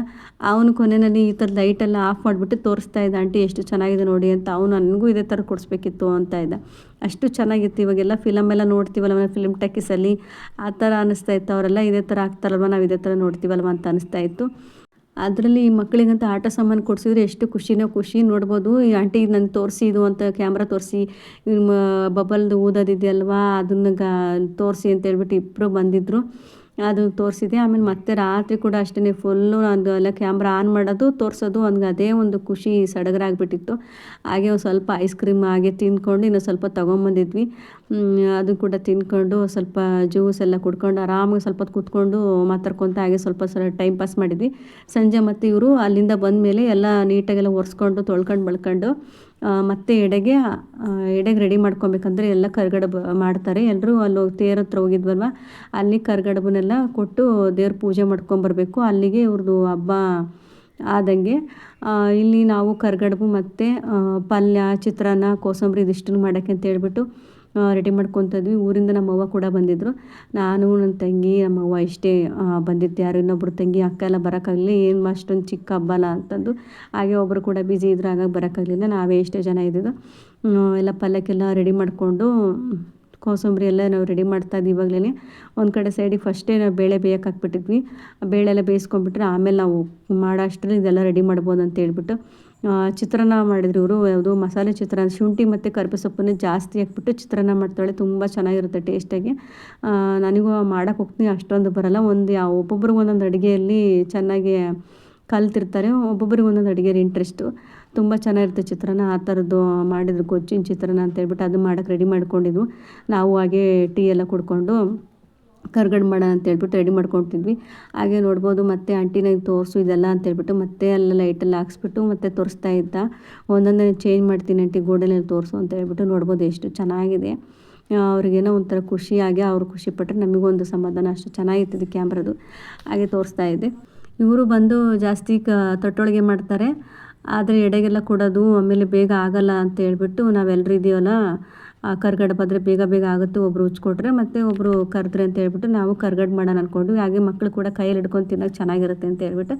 ಅವನು ಕೊನೆಯಲ್ಲಿ ಈ ಥರ ಲೈಟೆಲ್ಲ ಆಫ್ ಮಾಡಿಬಿಟ್ಟು ತೋರಿಸ್ತಾ ಇದ್ದ, ಆಂಟಿ ಎಷ್ಟು ಚೆನ್ನಾಗಿದೆ ನೋಡಿ ಅಂತ. ಅವನು ನನಗೂ ಇದೇ ಥರ ಕೊಡಿಸ್ಬೇಕಿತ್ತು ಅಂತ ಇದ್ದ. ಅಷ್ಟು ಚೆನ್ನಾಗಿತ್ತು. ಇವಾಗೆಲ್ಲ ಫಿಲಮೆಲ್ಲ ನೋಡ್ತೀವಲ್ವ, ಫಿಲ್ಮ್ ಟಾಕೀಸಲ್ಲಿ ಆ ಥರ ಅನ್ನಿಸ್ತಾ ಇತ್ತು. ಅವರೆಲ್ಲ ಇದೇ ಥರ ಆಗ್ತಾರಲ್ವ, ನಾವು ಇದೇ ಥರ ನೋಡ್ತೀವಲ್ವ ಅಂತ ಅನ್ನಿಸ್ತಾ ಇತ್ತು. ಅದರಲ್ಲಿ ಈ ಮಕ್ಕಳಿಗಂತ ಆಟ ಸಾಮಾನು ಕೊಡಿಸಿದ್ರೆ ಎಷ್ಟು ಖುಷಿ ನೋಡ್ಬೋದು. ಈ ಆಂಟಿ ನನಗೆ ತೋರಿಸಿ ಇದು ಅಂತ ಕ್ಯಾಮ್ರಾ ತೋರಿಸಿ, ಬಬಲ್ದು ಊದೋದಿದೆಯಲ್ವಾ ಅದನ್ನು ತೋರಿಸಿ ಅಂತ ಹೇಳ್ಬಿಟ್ಟು ಇಬ್ಬರು ಬಂದಿದ್ದರು. ಅದು ತೋರಿಸಿದೆ. ಆಮೇಲೆ ಮತ್ತೆ ರಾತ್ರಿ ಕೂಡ ಅಷ್ಟೇ ಫುಲ್ಲು ಅದು ಎಲ್ಲ ಕ್ಯಾಮ್ರಾ ಆನ್ ಮಾಡೋದು ತೋರಿಸೋದು, ಅವ್ನಿಗೆ ಅದೇ ಒಂದು ಖುಷಿ ಸಡಗರ ಆಗಿಬಿಟ್ಟಿತ್ತು. ಹಾಗೆ ಒಂದು ಸ್ವಲ್ಪ ಐಸ್ ಕ್ರೀಮ್ ಹಾಗೆ ತಿಂದ್ಕೊಂಡು ಇನ್ನೂ ಸ್ವಲ್ಪ ತೊಗೊಂಬಂದಿದ್ವಿ. ಅದು ಕೂಡ ತಿಂದ್ಕೊಂಡು ಸ್ವಲ್ಪ ಜ್ಯೂಸ್ ಎಲ್ಲ ಕುಡ್ಕೊಂಡು ಆರಾಮಾಗಿ ಸ್ವಲ್ಪ ಹೊತ್ತು ಕೂತ್ಕೊಂಡು ಮಾತಾಡ್ಕೊತ ಹಾಗೆ ಸ್ವಲ್ಪ ಟೈಮ್ ಪಾಸ್ ಮಾಡಿದ್ವಿ. ಸಂಜೆ ಮತ್ತು ಇವರು ಅಲ್ಲಿಂದ ಬಂದಮೇಲೆ ಎಲ್ಲ ನೀಟಾಗೆಲ್ಲ ಒರೆಸ್ಕೊಂಡು ತೊಳ್ಕೊಂಡು ಬಳ್ಕೊಂಡು ಮತ್ತು ಎಡೆಗೆ ರೆಡಿ ಮಾಡ್ಕೊಬೇಕಂದ್ರೆ ಎಲ್ಲ ಕರ್ಗಡಬು ಮಾಡ್ತಾರೆ. ಎಲ್ಲರೂ ಅಲ್ಲಿ ತೇರ ಹತ್ರ ಹೋಗಿದ್ವಲ್ವ, ಅಲ್ಲಿ ಕರ್ಗಡಬನ್ನೆಲ್ಲ ಕೊಟ್ಟು ದೇವ್ರ ಪೂಜೆ ಮಾಡ್ಕೊಂಬರ್ಬೇಕು. ಅಲ್ಲಿಗೆ ಇವ್ರದ್ದು ಹಬ್ಬ ಆದಂಗೆ. ಇಲ್ಲಿ ನಾವು ಕರ್ಗಡಬು ಮತ್ತು ಪಲ್ಯ, ಚಿತ್ರಾನ್ನ, ಕೋಸಂಬರಿ ಇದಿಷ್ಟನ್ನು ಮಾಡೋಕ್ಕೆ ಅಂತ ಹೇಳ್ಬಿಟ್ಟು ರೆಡಿ ಮಾಡ್ಕೊತಿದ್ವಿ. ಊರಿಂದ ನಮ್ಮವ್ವ ಕೂಡ ಬಂದಿದ್ದರು. ನಾನು ನನ್ನ ತಂಗಿ ನಮ್ಮವ್ವ ಇಷ್ಟೇ ಬಂದಿದ್ದು. ಯಾರು ಇನ್ನೊಬ್ಬರು ತಂಗಿ ಅಕ್ಕ ಎಲ್ಲ ಬರೋಕ್ಕಾಗಲಿ, ಏನು ಅಷ್ಟೊಂದು ಚಿಕ್ಕ ಹಬ್ಬ ಅಲ್ಲ ಅಂತಂದು. ಹಾಗೆ ಒಬ್ಬರು ಕೂಡ ಬ್ಯುಸಿ ಇದ್ರು, ಹಾಗಾಗಿ ಬರೋಕ್ಕಾಗಲಿಲ್ಲ. ನಾವೇ ಎಷ್ಟೇ ಜನ ಇದ್ದಿದ್ದು. ಎಲ್ಲ ಪಲ್ಯಕ್ಕೆಲ್ಲ ರೆಡಿ ಮಾಡಿಕೊಂಡು ಕೋಸಂಬರಿ ಎಲ್ಲ ನಾವು ರೆಡಿ ಮಾಡ್ತಾಯಿದ್ವಿ. ಇವಾಗಲೇ ಒಂದು ಕಡೆ ಸೈಡಿಗೆ ಫಸ್ಟೇ ನಾವು ಬೇಳೆ ಬೇಯಕ್ಕೆ ಹಾಕ್ಬಿಟ್ಟಿದ್ವಿ. ಬೇಳೆ ಎಲ್ಲ ಬೇಯಿಸ್ಕೊಂಡ್ಬಿಟ್ರೆ ಆಮೇಲೆ ನಾವು ಮಾಡೋ ಅಷ್ಟರಲ್ಲಿ ಇದೆಲ್ಲ ರೆಡಿ ಮಾಡ್ಬೋದು ಅಂತ ಹೇಳ್ಬಿಟ್ಟು ಚಿತ್ರಾನ್ನ ಮಾಡಿದ್ರು ಇವರು. ಯಾವುದು ಮಸಾಲೆ ಚಿತ್ರಾನ್ನ, ಶುಂಠಿ ಮತ್ತು ಕರಿಬೇವು ಸೊಪ್ಪನ್ನು ಜಾಸ್ತಿ ಹಾಕ್ಬಿಟ್ಟು ಚಿತ್ರಾನ್ನ ಮಾಡ್ತಾಳೆ. ತುಂಬ ಚೆನ್ನಾಗಿರುತ್ತೆ ಟೇಸ್ಟಾಗಿ. ನನಗೂ ಮಾಡೋಕ್ಕೆ ಹೋಗ್ತೀನಿ, ಅಷ್ಟೊಂದು ಬರೋಲ್ಲ. ಒಬ್ಬೊಬ್ರಿಗೆ ಒಂದೊಂದು ಅಡುಗೆಯಲ್ಲಿ ಚೆನ್ನಾಗಿ ಕಲ್ತಿರ್ತಾರೆ, ಒಬ್ಬೊಬ್ರಿಗೆ ಒಂದೊಂದು ಅಡುಗೆಯಲ್ಲಿ ಇಂಟ್ರೆಸ್ಟು. ತುಂಬ ಚೆನ್ನಾಗಿರುತ್ತೆ ಚಿತ್ರಾನ್ನ. ಆ ಥರದ್ದು ಮಾಡಿದ್ರು, ಗೊಜ್ಜಿನ ಚಿತ್ರಾನ್ನ ಅಂತ ಹೇಳ್ಬಿಟ್ಟು ಅದು ಮಾಡೋಕ್ಕೆ ರೆಡಿ ಮಾಡ್ಕೊಂಡಿದ್ವು. ನಾವು ಹಾಗೆ ಟೀ ಎಲ್ಲ ಕುಡ್ಕೊಂಡು ಕರ್ಗಡೆ ಮಾಡೋಣ ಅಂತೇಳ್ಬಿಟ್ಟು ರೆಡಿ ಮಾಡ್ಕೊತಿದ್ವಿ. ಹಾಗೆ ನೋಡ್ಬೋದು ಮತ್ತೆ ಆಂಟಿನ ತೋರಿಸು ಇದೆಲ್ಲ ಅಂತೇಳ್ಬಿಟ್ಟು ಮತ್ತೆ ಎಲ್ಲ ಲೈಟೆಲ್ಲ ಹಾಕ್ಸ್ಬಿಟ್ಟು ಮತ್ತೆ ತೋರಿಸ್ತಾ ಇದ್ದ. ಒಂದೊಂದೇ ಚೇಂಜ್ ಮಾಡ್ತೀನಿ ಆಂಟಿ ಗೋಲ್ಡನಲ್ಲಿ ತೋರಿಸು ಅಂತ ಹೇಳ್ಬಿಟ್ಟು. ನೋಡ್ಬೋದು ಎಷ್ಟು ಚೆನ್ನಾಗಿದೆ. ಅವ್ರಿಗೇನೋ ಒಂಥರ ಖುಷಿಯಾಗಿ ಅವ್ರು ಖುಷಿಪಟ್ಟರೆ ನಮಗೊಂದು ಸಮಾಧಾನ. ಅಷ್ಟು ಚೆನ್ನಾಗಿರ್ತದೆ ಕ್ಯಾಮ್ರದು. ಹಾಗೆ ತೋರಿಸ್ತಾ ಇದ್ದೆ. ಇವರು ಬಂದು ಜಾಸ್ತಿ ತೊಟ್ಟೊಳಗೆ ಮಾಡ್ತಾರೆ, ಆದರೆ ಎಡೆಗೆಲ್ಲ ಕೊಡೋದು ಆಮೇಲೆ ಬೇಗ ಆಗಲ್ಲ ಅಂತ ಹೇಳ್ಬಿಟ್ಟು ನಾವೆಲ್ಲರೂ ಇದೀವಲ್ಲ ಕರ್ಗಡೆ ಬಂದರೆ ಬೇಗ ಬೇಗ ಆಗುತ್ತೆ, ಒಬ್ಬರು ಉಚ್ಕೊಟ್ರೆ ಮತ್ತು ಒಬ್ಬರು ಕರೆದ್ರೆ ಅಂತ ಹೇಳ್ಬಿಟ್ಟು ನಾವು ಕರ್ಗಡೆ ಮಾಡೋಣ ಅಂದ್ಕೊಂಡ್ವಿ. ಹಾಗೆ ಮಕ್ಕಳು ಕೂಡ ಕೈಯಲ್ಲಿ ಹಿಡ್ಕೊಂಡು ತಿನ್ನೋಕೆ ಚೆನ್ನಾಗಿರುತ್ತೆ ಅಂತ ಹೇಳ್ಬಿಟ್ಟು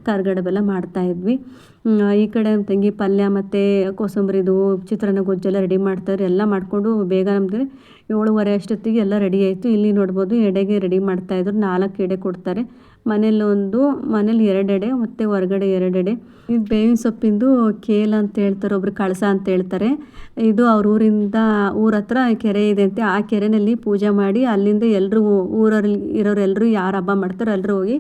ಕರ್ಗಡೆ ಬೆಲ್ಲ ಮಾಡ್ತಾಯಿದ್ವಿ. ಈ ಕಡೆ ನಮ್ಮ ತಂಗಿ ಪಲ್ಯ ಮತ್ತು ಕೋಸಂಬರಿದು ಚಿತ್ರಾನ್ನ ಗೊಜ್ಜೆಲ್ಲ ರೆಡಿ ಮಾಡ್ತಾರೆ. ಎಲ್ಲ ಮಾಡಿಕೊಂಡು ಬೇಗ ನಮಗೆ 7:30 ಅಷ್ಟೊತ್ತಿಗೆ ಎಲ್ಲ ರೆಡಿ ಆಯಿತು. ಇಲ್ಲಿ ನೋಡ್ಬೋದು ಎಡೆಗೆ ರೆಡಿ ಮಾಡ್ತಾಯಿದ್ರು. 4 ಎಡೆ ಕೊಡ್ತಾರೆ. ಮನೇಲಿ 2 ಎಡೆ ಮತ್ತು ಹೊರಗಡೆ 2 ಎಡೆ. ಇದು ಬೇವಿನ ಸೊಪ್ಪಿಂದು ಕೇಲ ಅಂತ ಹೇಳ್ತಾರೆ, ಒಬ್ರು ಕಳಸ ಅಂತ ಹೇಳ್ತಾರೆ. ಇದು ಅವ್ರ ಊರ ಹತ್ರ ಕೆರೆ ಇದೆ ಅಂತೆ. ಆ ಕೆರೆಯಲ್ಲಿ ಪೂಜೆ ಮಾಡಿ ಅಲ್ಲಿಂದ ಎಲ್ಲರೂ ಊರಲ್ಲಿ ಇರೋರೆಲ್ಲರೂ ಯಾರು ಹಬ್ಬ ಮಾಡ್ತಾರೋ ಎಲ್ಲರೂ ಹೋಗಿ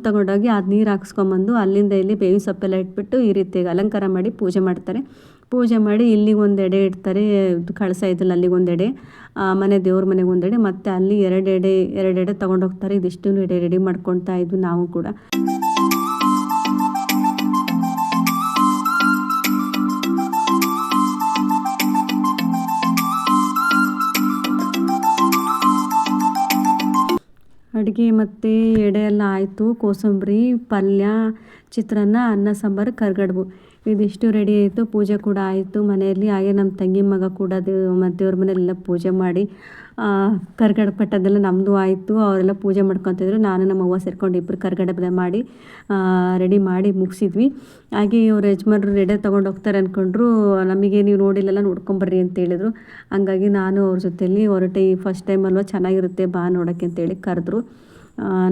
ತಗೊಂಡೋಗಿ ಅದು ನೀರು ಹಾಕ್ಸ್ಕೊಂಬಂದು ಅಲ್ಲಿಂದ ಇಲ್ಲಿ ಬೇವಿನ ಸೊಪ್ಪೆಲ್ಲ ಇಟ್ಬಿಟ್ಟು ಈ ರೀತಿಯಾಗಿ ಅಲಂಕಾರ ಮಾಡಿ ಪೂಜೆ ಮಾಡ್ತಾರೆ. ಪೂಜೆ ಮಾಡಿ ಇಲ್ಲಿಗೆ 1 ಎಡೆ ಇಡ್ತಾರೆ, ಕಳಸ ಇದಲ್ಲ ಅಲ್ಲಿಗೆ 1 ಎಡೆ, ಮನೆ ದೇವ್ರ ಮನೆಗೆ 1 ಎಡೆ, ಮತ್ತು ಅಲ್ಲಿ 2 ಎಡೆ ತೊಗೊಂಡೋಗ್ತಾರೆ. ಇದಿಷ್ಟು ಎಡೆ ರೆಡಿ ಮಾಡ್ಕೊತಾ ಇದ್ವಿ ನಾವು ಕೂಡ. ಅಡುಗೆ ಮತ್ತು ಎಡೆ ಎಲ್ಲ ಆಯಿತು. ಕೋಸಂಬರಿ, ಪಲ್ಯ, ಚಿತ್ರಾನ್ನ, ಅನ್ನ ಸಾಂಬಾರು, ಕರ್ಗಡ್ಬು ಇದಿಷ್ಟು ರೆಡಿ ಆಯಿತು. ಪೂಜೆ ಕೂಡ ಆಯಿತು ಮನೆಯಲ್ಲಿ. ಹಾಗೆ ನಮ್ಮ ತಂಗಿ ಮಗ ಕೂಡ ದೇವ್ರ ಮನೆಯಲ್ಲೆಲ್ಲ ಪೂಜೆ ಮಾಡಿ ಕರ್ಗಡೆ ಕಟ್ಟೋದೆಲ್ಲ ನಮ್ಮದು ಆಯಿತು. ಅವರೆಲ್ಲ ಪೂಜೆ ಮಾಡ್ಕೊತಿದ್ರು. ನಾನು ನಮ್ಮ ಅವ್ವ ಸೇರ್ಕೊಂಡು ಇಬ್ಬರು ಕರ್ಗಡೆ ಮಾಡಿ ರೆಡಿ ಮಾಡಿ ಮುಗಿಸಿದ್ವಿ. ಹಾಗೆ ಇವ್ರು ಯಜಮಾನ್ರು ಎಡೆ ತೊಗೊಂಡು ಹೋಗ್ತಾರೆ ಅಂದ್ಕೊಂಡ್ರು. ನಮಗೆ ನೀವು ನೋಡಿಲ್ಲಲ್ಲ ನೋಡ್ಕೊಂಬರ್ರಿ ಅಂತ ಹೇಳಿದ್ರು. ಹಂಗಾಗಿ ನಾನು ಅವ್ರ ಜೊತೆಯಲ್ಲಿ ಹೊರಟೆ. ಈ ಫಸ್ಟ್ ಟೈಮ್ ಅಲ್ವಾ, ಚೆನ್ನಾಗಿರುತ್ತೆ ಬಾ ನೋಡೋಕ್ಕೆ ಅಂತೇಳಿ ಕರೆದ್ರು.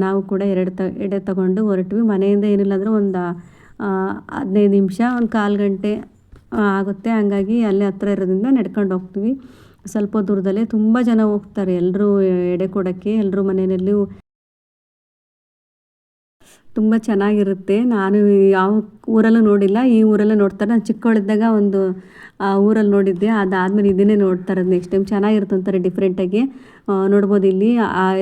ನಾವು ಕೂಡ 2 ಎಡೆ ತೊಗೊಂಡು ಹೊರಟ್ವಿ. ಮನೆಯಿಂದ ಏನಿಲ್ಲ ಅಂದರೂ ಒಂದು 15 ನಿಮಿಷ, ಒಂದು 1/4 ಗಂಟೆ ಆಗುತ್ತೆ. ಹಂಗಾಗಿ ಅಲ್ಲೇ ಹತ್ರ ಇರೋದ್ರಿಂದ ನಡ್ಕೊಂಡು ಹೋಗ್ತೀವಿ. ಸ್ವಲ್ಪ ದೂರದಲ್ಲೇ ತುಂಬ ಜನ ಹೋಗ್ತಾರೆ ಎಲ್ಲರೂ ಎಡೆ ಕೊಡೋಕ್ಕೆ. ಎಲ್ಲರೂ ಮನೆಯಲ್ಲೂ ತುಂಬ ಚೆನ್ನಾಗಿರುತ್ತೆ. ನಾನು ಯಾವ ಊರಲ್ಲೂ ನೋಡಿಲ್ಲ, ಈ ಊರಲ್ಲೇ ನೋಡ್ತಾರೆ. ನಾನು ಚಿಕ್ಕವಳಿದ್ದಾಗ ಒಂದು ಊರಲ್ಲಿ ನೋಡಿದ್ದೆ, ಅದಾದಮೇಲೆ ಇದನ್ನೇ ನೋಡ್ತಾ ಇರೋದು ನೆಕ್ಸ್ಟ್ ಟೈಮ್. ಚೆನ್ನಾಗಿರುತ್ತೆ ಒಂಥರ ಡಿಫ್ರೆಂಟಾಗಿ. ನೋಡ್ಬೋದು ಇಲ್ಲಿ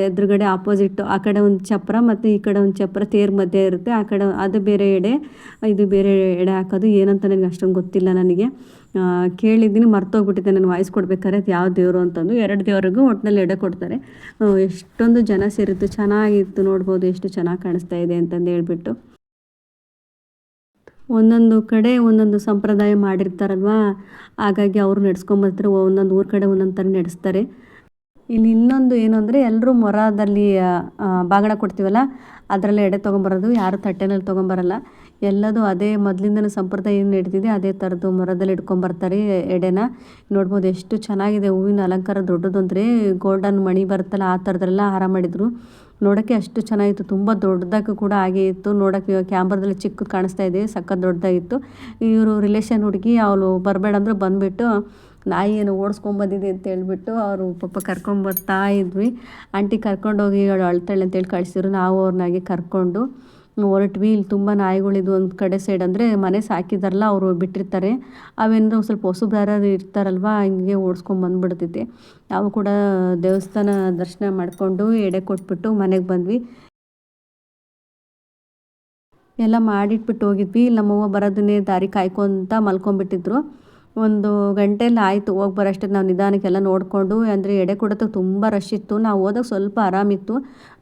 ಎದುರುಗಡೆ ಆಪೋಸಿಟ್ ಆ ಕಡೆ ಒಂದು ಚಪ್ರ ಮತ್ತು ಈ ಕಡೆ ಒಂದು ಚಪ್ರ ತೇರು ಮಧ್ಯೆ ಇರುತ್ತೆ. ಆ ಕಡೆ ಅದು ಬೇರೆ ಎಡೆ, ಇದು ಬೇರೆ ಎಡೆ ಹಾಕೋದು. ಏನಂತ ನನಗೆ ಅಷ್ಟೊಂದು ಗೊತ್ತಿಲ್ಲ. ನನಗೆ ಕೇಳಿದ್ದೀನಿ, ಮರ್ತೋಗ್ಬಿಟ್ಟಿದ್ದೆ ನಾನು ವಾಯ್ಸ್ ಕೊಡ್ಬೇಕಾದ್ರೆ ಅದು ಯಾವ ದೇವರು ಅಂತಂದು. 2 ದೇವರಿಗೂ ಒಟ್ಟಿನಲ್ಲಿ ಎಡೆ ಕೊಡ್ತಾರೆ. ಎಷ್ಟೊಂದು ಜನ ಸೇರಿತ್ತು, ಚೆನ್ನಾಗಿತ್ತು. ನೋಡ್ಬೋದು ಎಷ್ಟು ಚೆನ್ನಾಗಿ ಕಾಣಿಸ್ತಾ ಇದೆ ಅಂತಂದು ಹೇಳ್ಬಿಟ್ಟು. ಒಂದೊಂದು ಕಡೆ ಒಂದೊಂದು ಸಂಪ್ರದಾಯ ಮಾಡಿರ್ತಾರಲ್ವ, ಹಾಗಾಗಿ ಅವರು ನಡೆಸ್ಕೊಂಬರ್ತಾರೆ. ಒಂದೊಂದು ಊರ ಕಡೆ ಒಂದೊಂದು ಥರ ನಡೆಸ್ತಾರೆ. ಇಲ್ಲಿ ಇನ್ನೊಂದು ಏನು ಅಂದರೆ, ಎಲ್ಲರೂ ಮೊರದಲ್ಲಿ ಬಾಗಣ ಕೊಡ್ತೀವಲ್ಲ ಅದರಲ್ಲೇ ಎಡೆ ತೊಗೊಂಬರೋದು. ಯಾರು ತಟ್ಟೆನಲ್ಲಿ ತೊಗೊಂಬರಲ್ಲ. ಎಲ್ಲದು ಅದೇ ಮೊದಲಿಂದನೂ ಸಂಪ್ರದಾಯ ಏನು ನಡೀತಿದೆ ಅದೇ ಥರದ್ದು ಮೊರದಲ್ಲಿ ಇಟ್ಕೊಂಬರ್ತಾರೆ ಎಡೆನ. ನೋಡ್ಬೋದು ಎಷ್ಟು ಚೆನ್ನಾಗಿದೆ. ಹೂವಿನ ಅಲಂಕಾರ ದೊಡ್ಡದು ಅಂದರೆ ಗೋಲ್ಡನ್ ಮಣಿ ಬರುತ್ತಲ್ಲ ಆ ಥರದ್ದೆಲ್ಲ ಹಾರ ಮಾಡಿದರು. ನೋಡೋಕ್ಕೆ ಅಷ್ಟು ಚೆನ್ನಾಗಿತ್ತು. ತುಂಬ ದೊಡ್ಡದಾಗಿ ಕೂಡ ಹಾಗೆ ಇತ್ತು. ನೋಡೋಕ್ಕೆ ಕ್ಯಾಮ್ರಾದಲ್ಲಿ ಚಿಕ್ಕದು ಕಾಣಿಸ್ತಾ ಇದೆ, ಸಖತ್ ದೊಡ್ಡದಾಗಿತ್ತು. ಇವರು ರಿಲೇಷನ್ ಹುಡುಗಿ ಅವಳು ಬರಬೇಡ ಅಂದ್ರೆ ಬಂದುಬಿಟ್ಟು ನಾಯಿ ಏನು ಓಡಿಸ್ಕೊಂಬಂದಿದೆ ಅಂತ ಹೇಳ್ಬಿಟ್ಟು ಅವರು ಪಾಪ ಕರ್ಕೊಂಬರ್ತಾ ಇದ್ವಿ. ಆಂಟಿ ಕರ್ಕೊಂಡೋಗಿ ಅವಳು ಅಳ್ತಾಳೆ ಅಂತೇಳಿ ಕಳಿಸಿದ್ರು. ನಾವು ಅವ್ರನ್ನಾಗಿ ಕರ್ಕೊಂಡು ಹೊರಟ್ವಿ. ಇಲ್ಲಿ ತುಂಬ ನಾಯಿಗಳಿದ್ದು ಒಂದು ಕಡೆ ಸೈಡ್ ಅಂದರೆ ಮನೆ ಸಾಕಿದಾರಲ್ಲ ಅವರು ಬಿಟ್ಟಿರ್ತಾರೆ. ಅವೇನಾದ್ರು ಸ್ವಲ್ಪ ಹೊಸಬ್ರು ಯಾರು ಇರ್ತಾರಲ್ವ, ಹಿಂಗೆ ಓಡಿಸ್ಕೊಂಬಂದ್ಬಿಡ್ತೈತೆ. ನಾವು ಕೂಡ ದೇವಸ್ಥಾನ ದರ್ಶನ ಮಾಡಿಕೊಂಡು ಎಡೆ ಕೊಟ್ಬಿಟ್ಟು ಮನೆಗೆ ಬಂದ್ವಿ. ಎಲ್ಲ ಮಾಡಿಟ್ಬಿಟ್ಟು ಹೋಗಿದ್ವಿ. ನಮ್ಮವ್ವ ಬರೋದನ್ನೇ ದಾರಿ ಕಾಯ್ಕೊತ ಮಲ್ಕೊಂಡ್ಬಿಟ್ಟಿದ್ರು. 1 ಗಂಟೆಯಲ್ಲಿ ಆಯಿತು ಹೋಗಿ ಬರೋಷ್ಟಕ್ಕೆ. ನಾವು ನಿಧಾನಕ್ಕೆಲ್ಲ ನೋಡಿಕೊಂಡು, ಅಂದರೆ ಎಡೆ ಕೊಡೋದಕ್ಕೆ ತುಂಬ ರಶ್ ಇತ್ತು. ನಾವು ಹೋದಾಗ ಸ್ವಲ್ಪ ಆರಾಮಿತ್ತು.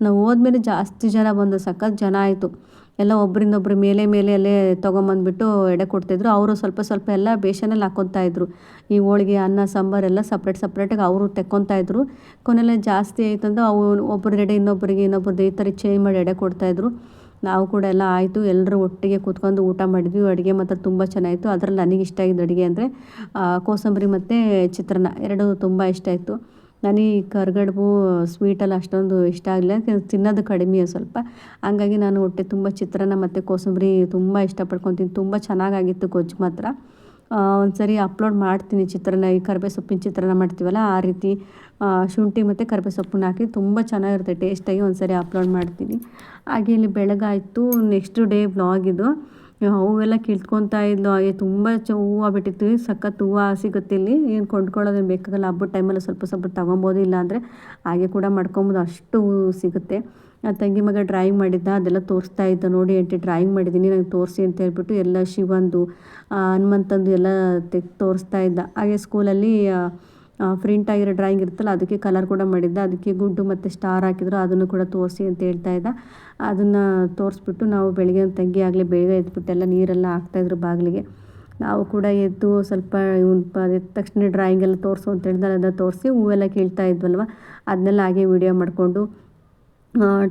ನಾವು ಹೋದ್ಮೇಲೆ ಜಾಸ್ತಿ ಜನ ಬಂದು ಸಖತ್ ಜನ ಆಯಿತು. ಎಲ್ಲ ಒಬ್ಬರಿಂದೊಬ್ರು ಮೇಲೆ ಅಲ್ಲೇ ತೊಗೊಂಬಂದ್ಬಿಟ್ಟು ಎಡೆ ಕೊಡ್ತಾಯಿದ್ರು. ಅವರು ಸ್ವಲ್ಪ ಎಲ್ಲ ಬೇಷನಲ್ಲಿ ಹಾಕ್ಕೊತಾ ಇದ್ರು. ಈ ಹೋಳಿಗೆ, ಅನ್ನ, ಸಾಂಬಾರೆಲ್ಲ ಸಪ್ರೇಟಾಗಿ ಅವರು ತೆಕ್ಕೊತಾ. ಕೊನೆಯಲ್ಲಿ ಜಾಸ್ತಿ ಆಯ್ತಂದ್ರೆ ಒಬ್ಬರ ಎಡೆ ಇನ್ನೊಬ್ರದ್ದು ಈ ಥರ ಚೇಂಜ್ ಮಾಡಿ ಎಡೆ ಕೊಡ್ತಾಯಿದ್ರು. ನಾವು ಕೂಡ ಎಲ್ಲ ಆಯಿತು. ಎಲ್ಲರೂ ಒಟ್ಟಿಗೆ ಕೂತ್ಕೊಂಡು ಊಟ ಮಾಡಿದ್ವಿ. ಅಡುಗೆ ಮಾತ್ರ ತುಂಬ ಚೆನ್ನಾಗಿತ್ತು. ಅದರಲ್ಲಿ ನನಗೆ ಇಷ್ಟ ಆಗಿದ್ದು ಅಡುಗೆ ಅಂದರೆ ಕೋಸಂಬರಿ ಮತ್ತು ಚಿತ್ರಾನ್ನ 2 ತುಂಬ ಇಷ್ಟ ಆಯಿತು. ನನಗೆ ಕರ್ಗಡ್ಬು ಸ್ವೀಟೆಲ್ಲ ಅಷ್ಟೊಂದು ಇಷ್ಟ ಆಗಲಿಲ್ಲ, ತಿನ್ನೋದು ಕಡಿಮೆ ಸ್ವಲ್ಪ. ಹಂಗಾಗಿ ನಾನು ಹೊಟ್ಟೆ ತುಂಬ ಚಿತ್ರಾನ್ನ ಮತ್ತು ಕೋಸಂಬರಿ ತುಂಬ ಇಷ್ಟಪಡ್ಕೊತೀನಿ. ತುಂಬ ಚೆನ್ನಾಗಾಗಿತ್ತು ಗೊಜ್ಜು ಮಾತ್ರ. ಒಂದು ಸರಿ ಅಪ್ಲೋಡ್ ಮಾಡ್ತೀನಿ ಚಿತ್ರಾನ್ನ. ಈ ಕರಿಬೇವು ಸೊಪ್ಪಿನ ಚಿತ್ರಾನ್ನ ಮಾಡ್ತೀವಲ್ಲ ಆ ರೀತಿ ಶುಂಠಿ ಮತ್ತು ಕರಿಬೇವು ಸೊಪ್ಪನ್ನ ಹಾಕಿ ತುಂಬ ಚೆನ್ನಾಗಿರುತ್ತೆ ಟೇಸ್ಟಾಗಿ. ಒಂದು ಸರಿ ಅಪ್ಲೋಡ್ ಮಾಡ್ತೀನಿ. ಹಾಗೆ ಇಲ್ಲಿ ಬೆಳಗಾಯಿತು. ನೆಕ್ಸ್ಟ್ ಡೇ ವ್ಲಾಗ್ ಇದು. ಹೂವೆಲ್ಲ ಕಿಳ್ಕೊತಾ ಇದ್ಲು. ಹಾಗೆ ತುಂಬ ಹೂವು ಬಿಟ್ಟಿತ್ತು. ಸಖತ್ ಹೂವು ಸಿಗುತ್ತೆ ಇಲ್ಲಿ, ಏನು ಕೊಂಡ್ಕೊಳ್ಳೋದೇನು ಬೇಕಾಗಲ್ಲ. ಹಬ್ಬದ ಟೈಮಲ್ಲಿ ಸ್ವಲ್ಪ ಸ್ವಲ್ಪ ತೊಗೊಬೋದು, ಇಲ್ಲಾಂದರೆ ಹಾಗೆ ಕೂಡ ಮಾಡ್ಕೊಬೋದು, ಅಷ್ಟು ಹೂವು ಸಿಗುತ್ತೆ. ತಂಗಿ ಮಗ ಡ್ರಾಯಿಂಗ್ ಮಾಡಿದ್ದ, ಅದೆಲ್ಲ ತೋರಿಸ್ತಾ ಇದ್ದ. ನೋಡಿ ಆಂಟಿ ಡ್ರಾಯಿಂಗ್ ಮಾಡಿದ್ದೀನಿ, ನಂಗೆ ತೋರಿಸಿ ಅಂತ ಹೇಳ್ಬಿಟ್ಟು ಎಲ್ಲ ಶಿವಂದು ಹನುಮಂತಂದು ಎಲ್ಲ ತೆಗ್ದು ತೋರಿಸ್ತಾ ಇದ್ದ. ಹಾಗೆ ಸ್ಕೂಲಲ್ಲಿ ಪ್ರಿಂಟ್ ಆಗಿರೋ ಡ್ರಾಯಿಂಗ್ ಇರುತ್ತಲ್ಲ, ಅದಕ್ಕೆ ಕಲರ್ ಕೂಡ ಮಾಡಿದ್ದ. ಅದಕ್ಕೆ ಗುಡ್ಡು ಮತ್ತು ಸ್ಟಾರ್ ಹಾಕಿದ್ರು, ಅದನ್ನು ಕೂಡ ತೋರಿಸಿ ಅಂತ ಹೇಳ್ತಾ ಇದ್ದ. ಅದನ್ನು ತೋರಿಸ್ಬಿಟ್ಟು ನಾವು ಬೆಳಗ್ಗೆ ತಂಗಿ ಆಗಲೇ ಬೇಗ ಎದ್ಬಿಟ್ಟು ಎಲ್ಲ ನೀರೆಲ್ಲ ಹಾಕ್ತಾಯಿದ್ರು ಬಾಗಿಲಿಗೆ. ನಾವು ಕೂಡ ಎದ್ದು ಸ್ವಲ್ಪ ಎದ್ದ ತಕ್ಷಣ ಡ್ರಾಯಿಂಗ್ ಎಲ್ಲ ತೋರಿಸು ಅಂತ ಹೇಳಿದ್ರೆ ಅದನ್ನು ತೋರಿಸಿ ಹೂವೆಲ್ಲ ಕೀಳ್ತಾ ಇದ್ವಲ್ವ, ಅದನ್ನೆಲ್ಲ ಹಾಗೆ ವೀಡಿಯೋ ಮಾಡಿಕೊಂಡು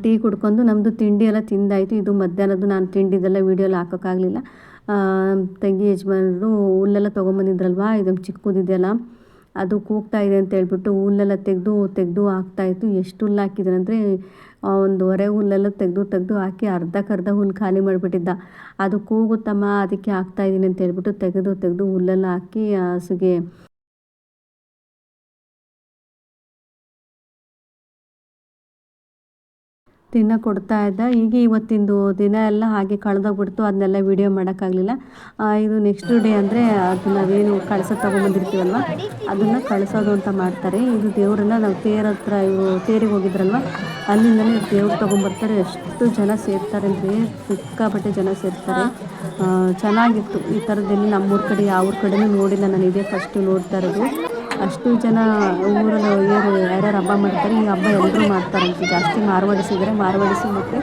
ಟೀ ಕುಡ್ಕೊಂಡು ನಮ್ಮದು ತಿಂಡಿ ಎಲ್ಲ ತಿಂದಾಯಿತು. ಇದು ಮಧ್ಯಾಹ್ನದ್ದು ನಾನು ತಿಂಡಿದೆಲ್ಲ ವೀಡಿಯೋ ಎಲ್ಲ ಹಾಕೋಕ್ಕಾಗಲಿಲ್ಲ. ತಂಗಿ ಯಜಮಾನರು ಹುಲ್ಲೆಲ್ಲ ತೊಗೊಂಬಂದಿದ್ರಲ್ವ, ಇದೊಂದು ಚಿಕ್ಕದಿದೆಯಲ್ಲ ಅದು ಕೂಗ್ತಾ ಇದೆ ಅಂತ ಹೇಳ್ಬಿಟ್ಟು ಹುಲ್ಲೆಲ್ಲ ತೆಗೆದು ಹಾಕ್ತಾಯಿತ್ತು. ಎಷ್ಟು ಹುಲ್ಲು ಹಾಕಿದ್ದಾರೆ ಅಂದರೆ ಒಂದೂವರೆ ಹುಲ್ಲೆಲ್ಲ ತೆಗೆದು ಹಾಕಿ ಅರ್ಧಕ್ಕರ್ಧ ಹುಲ್ಲು ಖಾಲಿ ಮಾಡಿಬಿಟ್ಟಿದ್ದ. ಅದು ಕೂಗುತ್ತಮ್ಮ, ಅದಕ್ಕೆ ಹಾಕ್ತಾಯಿದ್ದೀನಿ ಅಂತ ಹೇಳ್ಬಿಟ್ಟು ತೆಗೆದು ಹುಲ್ಲೆಲ್ಲ ಹಾಕಿ ಹಸುಗೆ ಕೊಡ್ತಾ ಇದ್ದ. ಹೀಗೆ ಇವತ್ತಿಂದು ದಿನ ಎಲ್ಲ ಹಾಗೆ ಕಳೆದೋಗ್ಬಿಡ್ತು, ಅದನ್ನೆಲ್ಲ ವೀಡಿಯೋ ಮಾಡೋಕ್ಕಾಗಲಿಲ್ಲ. ಇದು ನೆಕ್ಸ್ಟ್ ಡೇ ಅಂದರೆ ಅದು ನಾವೇನು ಕಳಸ ತೊಗೊಂಬಂದಿರ್ತೀವಲ್ವ, ಅದನ್ನು ಕಳಿಸೋದು ಅಂತ ಮಾಡ್ತಾರೆ. ಇದು ದೇವರನ್ನ ನಾವು ತೇರಿಗೆ ಹೋಗಿದ್ರಲ್ವ, ಅಲ್ಲಿಂದಲೇ ದೇವ್ರು ತೊಗೊಂಬರ್ತಾರೆ. ಎಷ್ಟು ಜನ ಸೇರ್ತಾರೆ ಅಂದರೆ ಸಿಕ್ಕಾಪಟ್ಟೆ ಜನ ಸೇರ್ತಾರೆ. ಚೆನ್ನಾಗಿತ್ತು. ಈ ಥರದ್ದೆಲ್ಲ ನಮ್ಮೂರ ಕಡೆ ಯಾವ ಕಡೆನೂ ನೋಡಿಲ್ಲ ನಾನು, ಇದೇ ಫಸ್ಟು ನೋಡ್ತಾ ಇರೋದು. ಅಷ್ಟು ಜನ ಊರಲ್ಲಿ ಯಾರ್ಯಾರು ಹಬ್ಬ ಮಾಡ್ತಾರೆ, ಈ ಹಬ್ಬ ಎಲ್ಲರೂ ಮಾಡ್ತಾರಂತೆ. ಜಾಸ್ತಿ ಮಾರ್ವಾಡಿಸಿದರೆ ಮಾರ್ವಾಡಿಸಿ ಮತ್ತು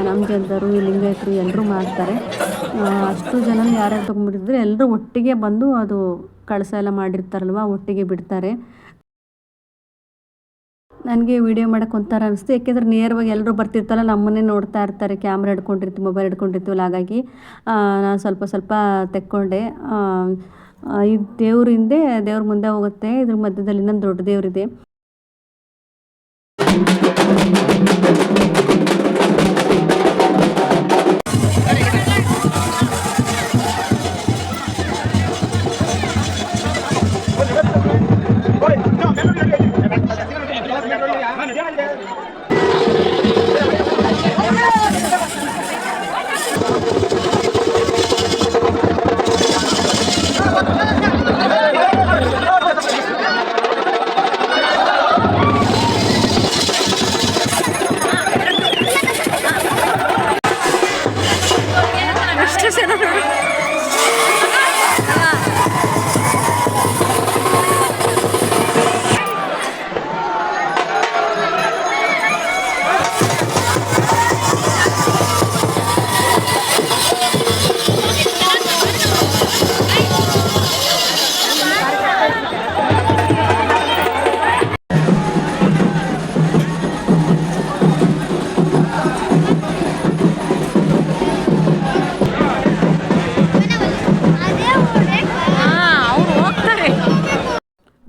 ನಮ್ಮ ಜನರು ಲಿಂಗಾಯತರು ಎಲ್ಲರೂ ಮಾಡ್ತಾರೆ. ಅಷ್ಟು ಜನ ಯಾರ್ಯಾರು ತೊಗೊಂಡ್ಬಿಟ್ಟಿದ್ರೆ ಎಲ್ಲರೂ ಒಟ್ಟಿಗೆ ಬಂದು ಅದು ಕಳಸ ಎಲ್ಲ ಮಾಡಿರ್ತಾರಲ್ವ, ಒಟ್ಟಿಗೆ ಬಿಡ್ತಾರೆ. ನನಗೆ ವೀಡಿಯೋ ಮಾಡೋಕೆ ಒಂಥರ ಅನಿಸ್ತು, ಯಾಕೆಂದರೆ ನೇರವಾಗಿ ಎಲ್ಲರೂ ಬರ್ತಿರ್ತಾರಲ್ಲ, ನಮ್ಮನ್ನೇ ನೋಡ್ತಾ ಇರ್ತಾರೆ. ಕ್ಯಾಮ್ರಾ ಹಿಡ್ಕೊಂಡಿರ್ತೀವಿ, ಮೊಬೈಲ್ ಹಿಡ್ಕೊಂಡಿರ್ತೀವಲ್ಲ, ಹಾಗಾಗಿ ನಾನು ಸ್ವಲ್ಪ ತೆಕ್ಕೊಂಡೆ. ಈ ದೇವ್ರ ಹಿಂದೆ ದೇವ್ರ ಮುಂದೆ ಹೋಗುತ್ತೆ, ಇದ್ರ ಮಧ್ಯದಲ್ಲಿ ಇನ್ನೊಂದು ದೊಡ್ಡ ದೇವರಿದೆ.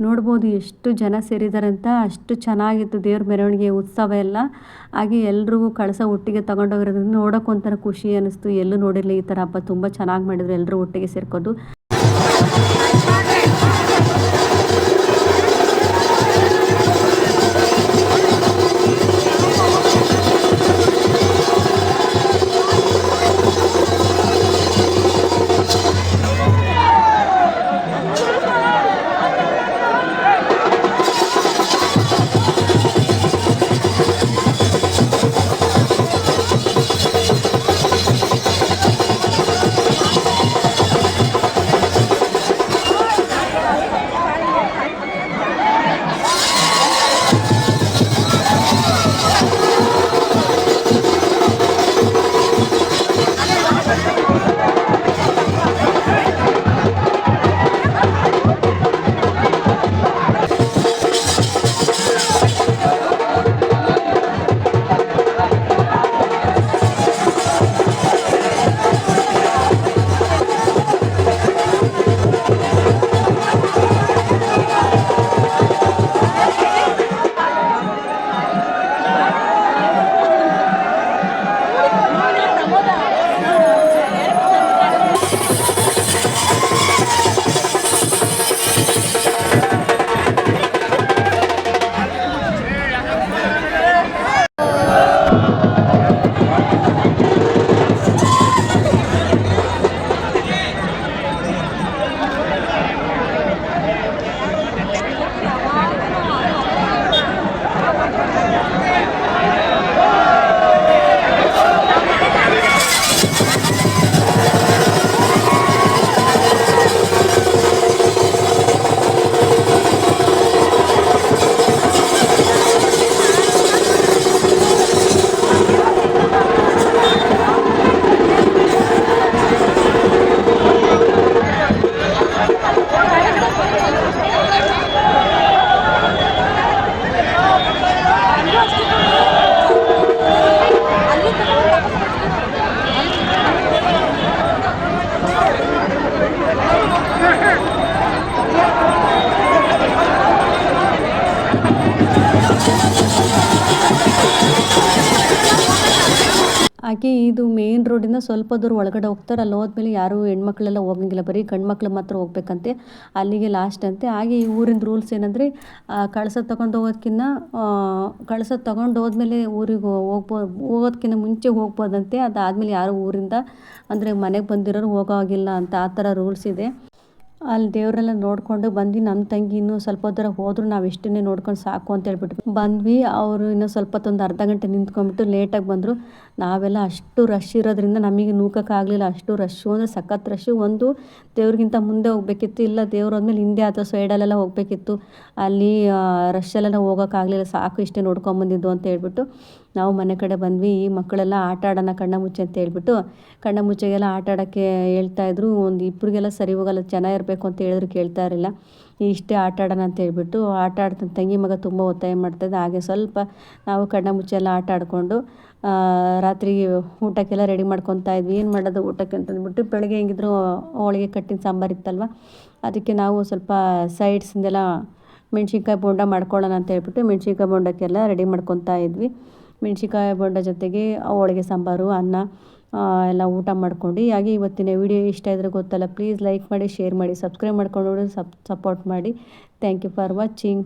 ನೋಡ್ಬೋದು ಎಷ್ಟು ಜನ ಸೇರಿದ್ದಾರೆ ಅಂತ. ಅಷ್ಟು ಚೆನ್ನಾಗಿತ್ತು ದೇವ್ರ ಮೆರವಣಿಗೆ ಉತ್ಸವ ಎಲ್ಲ. ಹಾಗೆ ಎಲ್ರಿಗೂ ಕಳಸ ಒಟ್ಟಿಗೆ ತಗೊಂಡೋಗಿರೋದ್ರಿಂದ ನೋಡೋಕೆ ಒಂಥರ ಖುಷಿ ಅನ್ನಿಸ್ತು. ಎಲ್ಲೂ ನೋಡಿರಲಿ ಈ ಥರ ಹಬ್ಬ, ತುಂಬ ಚೆನ್ನಾಗಿ ಮಾಡಿದ್ರು ಎಲ್ಲರೂ ಒಟ್ಟಿಗೆ ಸೇರ್ಕೊಂಡು. ಹಾಗೆ ಇದು ಮೇನ್ ರೋಡಿಂದ ಸ್ವಲ್ಪ ದೂರ ಒಳಗಡೆ ಹೋಗ್ತಾರೆ. ಅಲ್ಲಿ ಹೋದ್ಮೇಲೆ ಯಾರೂ ಹೆಣ್ಮಕ್ಳೆಲ್ಲ ಹೋಗಂಗಿಲ್ಲ, ಬರೀ ಗಂಡು ಮಕ್ಳು ಮಾತ್ರ ಹೋಗ್ಬೇಕಂತೆ, ಅಲ್ಲಿಗೆ ಲಾಸ್ಟ್ ಅಂತೆ. ಹಾಗೆ ಈ ಊರಿನ ರೂಲ್ಸ್ ಏನಂದರೆ ಕಳಸ ತೊಗೊಂಡು ಹೋಗೋದ್ಕಿಂತ ಕಳಸ ತೊಗೊಂಡು ಹೋದ್ಮೇಲೆ ಊರಿಗೆ ಹೋಗೋದ್ಕಿಂತ ಮುಂಚೆ ಹೋಗ್ಬೋದಂತೆ. ಅದಾದಮೇಲೆ ಯಾರು ಊರಿಂದ ಅಂದರೆ ಮನೆಗೆ ಬಂದಿರೋರು ಹೋಗೋ ಹಾಗಿಲ್ಲ ಅಂತ, ಆ ಥರ ರೂಲ್ಸ್ ಇದೆ. ಅಲ್ಲಿ ದೇವರೆಲ್ಲ ನೋಡಿಕೊಂಡು ಬಂದ್ವಿ. ನಮ್ಮ ತಂಗಿ ಇನ್ನೂ ಸ್ವಲ್ಪ ದೂರ ಹೋದ್ರು, ನಾವು ಇಷ್ಟನ್ನೇ ನೋಡ್ಕೊಂಡು ಸಾಕು ಅಂತ ಹೇಳ್ಬಿಟ್ಟು ಬಂದ್ವಿ. ಅವರು ಇನ್ನೂ ಸ್ವಲ್ಪ ಹೊತ್ತು ಅರ್ಧ ಗಂಟೆ ನಿಂತ್ಕೊಂಡ್ಬಿಟ್ಟು ಲೇಟಾಗಿ ಬಂದರು. ನಾವೆಲ್ಲ ಅಷ್ಟು ರಶ್ ಇರೋದ್ರಿಂದ ನಮಗೆ ನೂಕಕ್ಕಾಗಲಿಲ್ಲ, ಅಷ್ಟು ರಶ್ಶು ಅಂದರೆ ಸಖತ್ ರಶ್ಶು. ಒಂದು ದೇವ್ರಿಗಿಂತ ಮುಂದೆ ಹೋಗ್ಬೇಕಿತ್ತು, ಇಲ್ಲ ದೇವ್ರು ಹೋದ್ಮೇಲೆ ಹಿಂದೆ ಅಥವಾ ಸೈಡಲ್ಲೆಲ್ಲ ಹೋಗಬೇಕಿತ್ತು. ಅಲ್ಲಿ ರಶ್ಶಲ್ಲೆಲ್ಲ ಹೋಗೋಕ್ಕಾಗಲಿಲ್ಲ, ಸಾಕು ಇಷ್ಟೇ ನೋಡ್ಕೊಂಬಂದಿದ್ದು ಅಂತ ಹೇಳ್ಬಿಟ್ಟು ನಾವು ಮನೆ ಕಡೆ ಬಂದ್ವಿ. ಈ ಮಕ್ಕಳೆಲ್ಲ ಆಟ ಆಡೋಣ ಕಣ್ಣ ಮುಚ್ಚೆ ಅಂತ ಹೇಳ್ಬಿಟ್ಟು ಕಣ್ಣ ಮುಚ್ಚೆಗೆಲ್ಲ ಆಟ ಆಡೋಕ್ಕೆ ಹೇಳ್ತಾಯಿದ್ರು. ಒಂದು ಇಬ್ಬರಿಗೆಲ್ಲ ಸರಿ ಹೋಗಲ್ಲ, ಜನ ಇರಬೇಕು ಅಂತ ಹೇಳಿದ್ರು, ಕೇಳ್ತಾ ಇರಲಿಲ್ಲ. ಇಷ್ಟೇ ಆಟ ಆಡೋಣ ಅಂತ ಹೇಳ್ಬಿಟ್ಟು ಆಟ ಆಡ್ತಾನೆ. ತಂಗಿ ಮಗ ತುಂಬ ಒತ್ತಾಯ ಮಾಡ್ತಾಯಿದ್ದ. ಹಾಗೆ ಸ್ವಲ್ಪ ನಾವು ಕಣ್ಣ ಮುಚ್ಚೆ ಎಲ್ಲ ಆಟ ಆಡಿಕೊಂಡು ರಾತ್ರಿ ಊಟಕ್ಕೆಲ್ಲ ರೆಡಿ ಮಾಡ್ಕೊತಾ ಇದ್ವಿ. ಏನು ಮಾಡೋದು ಊಟಕ್ಕೆ ಅಂತಂದ್ಬಿಟ್ಟು, ಬೆಳಗ್ಗೆ ಹೆಂಗಿದ್ರು ಹೋಳಿಗೆ ಕಟ್ಟಿನ ಸಾಂಬಾರು ಇತ್ತಲ್ವ, ಅದಕ್ಕೆ ನಾವು ಸ್ವಲ್ಪ ಸೈಡ್ಸಿಂದೆಲ್ಲ ಮೆಣ್ಸಿನ್ಕಾಯಿ ಬೋಂಡ ಮಾಡ್ಕೊಳ್ಳೋಣ ಅಂತ ಹೇಳ್ಬಿಟ್ಟು ಮೆಣ್ಸಿನ್ಕಾಯಿ ಬೋಂಡಕ್ಕೆಲ್ಲ ರೆಡಿ ಮಾಡ್ಕೊತಾ ಇದ್ವಿ. ಮೆಣ್ಸಿನ್ಕಾಯಿ ಬೋಂಡ ಜೊತೆಗೆ ಹೋಳಿಗೆ ಸಾಂಬಾರು, ಅನ್ನ ಎಲ್ಲ ಊಟ ಮಾಡ್ಕೊಂಡು. ಹಾಗೆ ಇವತ್ತಿನ ವಿಡಿಯೋ ಇಷ್ಟ ಇದ್ದರೆ ಗೊತ್ತಲ್ಲ, ಪ್ಲೀಸ್ ಲೈಕ್ ಮಾಡಿ, ಶೇರ್ ಮಾಡಿ, ಸಬ್ಸ್ಕ್ರೈಬ್ ಮಾಡ್ಕೊಂಡು ಸಪೋರ್ಟ್ ಮಾಡಿ. Thank you for watching.